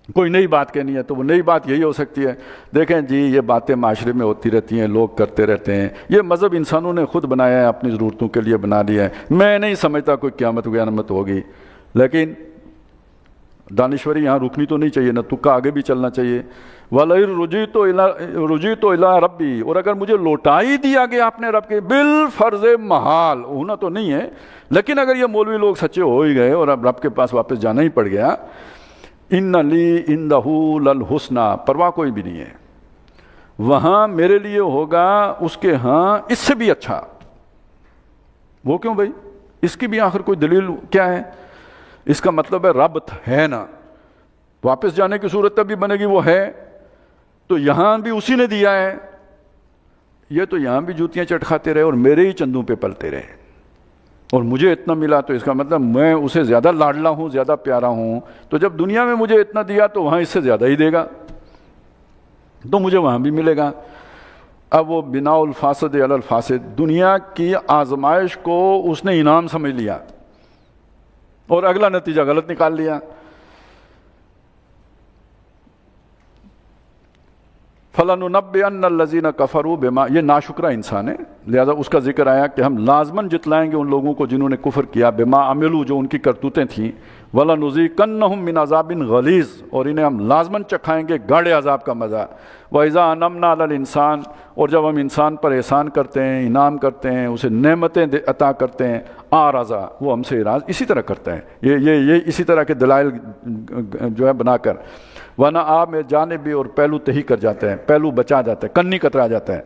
کوئی نئی بات کہنی ہے تو وہ نئی بات یہی ہو سکتی ہے۔ دیکھیں جی یہ باتیں معاشرے میں ہوتی رہتی ہیں، لوگ کرتے رہتے ہیں، یہ مذہب انسانوں نے خود بنایا ہے، اپنی ضرورتوں کے لیے بنا لیا ہے۔ میں نہیں سمجھتا کوئی قیامت ویامت ہوگی، لیکن دانشوری یہاں رکنی تو نہیں چاہیے، نہ تکا آگے بھی چلنا چاہیے۔ رجیت الی ربی، اور اگر مجھے لوٹا ہی دیا گیا اپنے رب کے بالفرض محال، ہونا تو نہیں ہے لیکن اگر یہ مولوی لوگ سچے ہو ہی گئے اور اب رب کے پاس واپس جانا ہی پڑ گیا، ان لی عندہ للحسنی، پرواہ کوئی بھی نہیں ہے، وہاں میرے لیے ہوگا اس کے ہاں اس سے بھی اچھا۔ وہ کیوں بھائی؟ اس کی بھی آخر کوئی دلیل کیا ہے؟ اس کا مطلب ہے ربط ہے نا، واپس جانے کی صورت تب بھی بنے گی وہ ہے، تو یہاں بھی اسی نے دیا ہے، یہ تو یہاں بھی جوتیاں چٹ کھاتے رہے اور میرے ہی چندوں پہ پلتے رہے، اور مجھے اتنا ملا تو اس کا مطلب میں اسے زیادہ لاڈلا ہوں، زیادہ پیارا ہوں، تو جب دنیا میں مجھے اتنا دیا تو وہاں اس سے زیادہ ہی دے گا، تو مجھے وہاں بھی ملے گا۔ اب وہ بنا الفاسد علی الفاسد، دنیا کی آزمائش کو اس نے انعام سمجھ لیا اور اگلا نتیجہ غلط نکال لیا۔ فَلَنُنَبِّئَنَّ الَّذِينَ كَفَرُوا بِمَا، یہ ناشکرہ انسان ہے، لہذا اس کا ذکر آیا کہ ہم لازماً جتلائیں گے ان لوگوں کو جنہوں نے کفر کیا، بِمَا عَمِلُوا، جو ان کی کرتوتیں تھیں، وَلَنُذِيقَنَّهُم مِّنْ عَذَابٍ غَلِيظٍ، اور انہیں ہم لازماً چکھائیں گے گاڑے عذاب کا مزہ۔ وَإِذَا أَنْعَمْنَا عَلَى الْإِنسَانِ، اور جب ہم انسان پر احسان کرتے ہیں، انعام کرتے ہیں، اسے نعمتیں عطا کرتے ہیں، أَعْرَضَ، وہ ہم سے اعراض اسی طرح کرتا ہے، یہ اسی طرح کے دلائل جو ہے بنا کر، ورنہ آپ میں جانب بھی اور پہلو تہی کر جاتا ہے، پہلو بچا جاتا ہے، کنی کترا جاتا ہے۔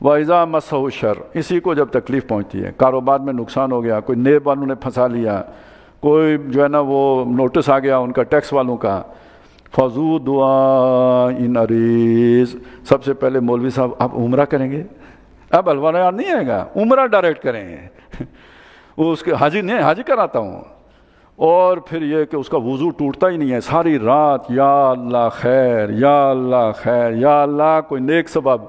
وَإِذَا مَسَّهُ الشَّرُّ، اسی کو جب تکلیف پہنچتی ہے، کاروبار میں نقصان ہو گیا، کوئی نیب والوں نے پھنسا لیا، کوئی جو ہے نا وہ نوٹس آ گیا ان کا ٹیکس والوں کا، فَذُو دُعَاءٍ عَرِيضٍ، سب سے پہلے مولوی صاحب آپ عمرہ کریں گے؟ اب حلوہ یار نہیں آئے گا، عمرہ ڈائریکٹ کریں گے، وہ اس کے حاجی نہیں، حاجی کراتا ہوں، اور پھر یہ کہ اس کا وضو ٹوٹتا ہی نہیں ہے، ساری رات یا اللہ خیر، یا اللہ خیر، یا اللہ کوئی نیک سبب۔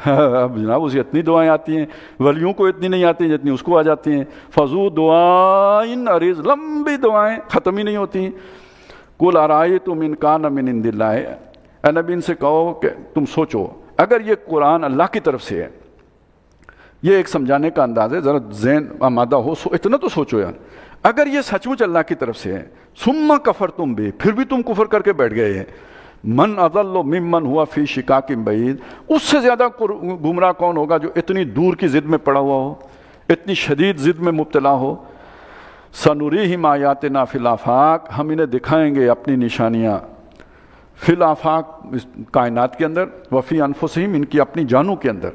اب جناب اسے اتنی دعائیں آتی ہیں، ولیوں کو اتنی نہیں آتی جتنی اس کو آ جاتی ہیں۔ فضو دعائن عریض، لمبی دعائیں ختم ہی نہیں ہوتی۔ قل ارائیتم ان کان من عند اللہ، اے نبی ان سے کہو کہ تم سوچو اگر یہ قرآن اللہ کی طرف سے ہے، یہ ایک سمجھانے کا انداز ہے، ذرا ذہن آمادہ ہو، اتنا تو سوچو یار، اگر یہ سچ مچ اللہ کی طرف سے ہے، ثم کفرتم بہ، پھر بھی تم کفر کر کے بیٹھ گئے ہیں، من اضل ممن ہوا فی شقاق بعید، اس سے زیادہ گمراہ کون ہوگا جو اتنی دور کی ضد میں پڑا ہوا ہو، اتنی شدید ضد میں مبتلا ہو۔ سنریہم آیاتنا فی الآفاق، ہم انہیں دکھائیں گے اپنی نشانیاں، فی الآفاق کائنات کے اندر، وفی انفسہم، ان کی اپنی جانوں کے اندر۔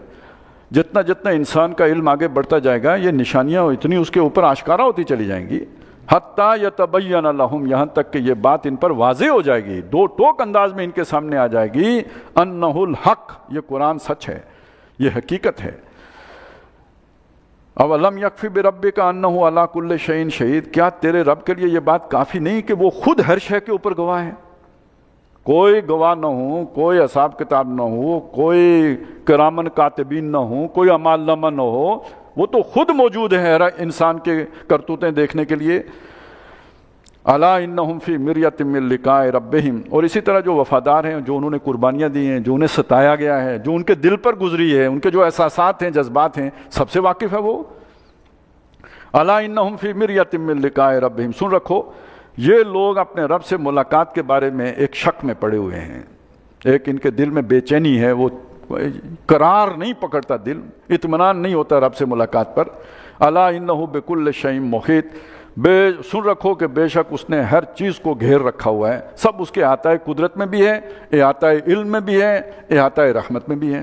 جتنا جتنا انسان کا علم آگے بڑھتا جائے گا، یہ نشانیاں اتنی اس کے اوپر آشکارا ہوتی چلی جائیں گی، حتیٰ یتبین لہم، یہاں تک کہ یہ بات ان پر واضح ہو جائے گی، دو ٹوک انداز میں ان کے سامنے آ جائے گی، انہ الحق، یہ قرآن سچ ہے، یہ حقیقت ہے۔ اولم یکفی بربک انہ علی کل شیء شہید، کیا تیرے رب کے لیے یہ بات کافی نہیں کہ وہ خود ہر شے کے اوپر گواہ ہے؟ کوئی گواہ نہ ہو، کوئی حساب کتاب نہ ہو، کوئی کرامن کاتبین نہ ہو، کوئی اعمال نامہ نہ ہو، وہ تو خود موجود ہے ہر انسان کے کرتوتیں دیکھنے کے لیے۔ الا انہم فی مریۃ من لقاء ربہم، اور اسی طرح جو وفادار ہیں، جو انہوں نے قربانیاں دی ہیں، جو انہیں ستایا گیا ہے، جو ان کے دل پر گزری ہے، ان کے جو احساسات ہیں، جذبات ہیں، سب سے واقف ہے وہ۔ الا انہم فی مریۃ من لقاء ربہم، سن رکھو یہ لوگ اپنے رب سے ملاقات کے بارے میں ایک شک میں پڑے ہوئے ہیں، ایک ان کے دل میں بے چینی ہے، وہ قرار نہیں پکڑتا، دل اطمینان نہیں ہوتا رب سے ملاقات پر۔ الا انہ بکل شیء محیط، سن رکھو کہ بے شک اس نے ہر چیز کو گھیر رکھا ہوا ہے، سب اس کے احاطۂ قدرت میں بھی ہے، احاطۂ علم میں بھی ہے، احاطۂ رحمت میں بھی ہے۔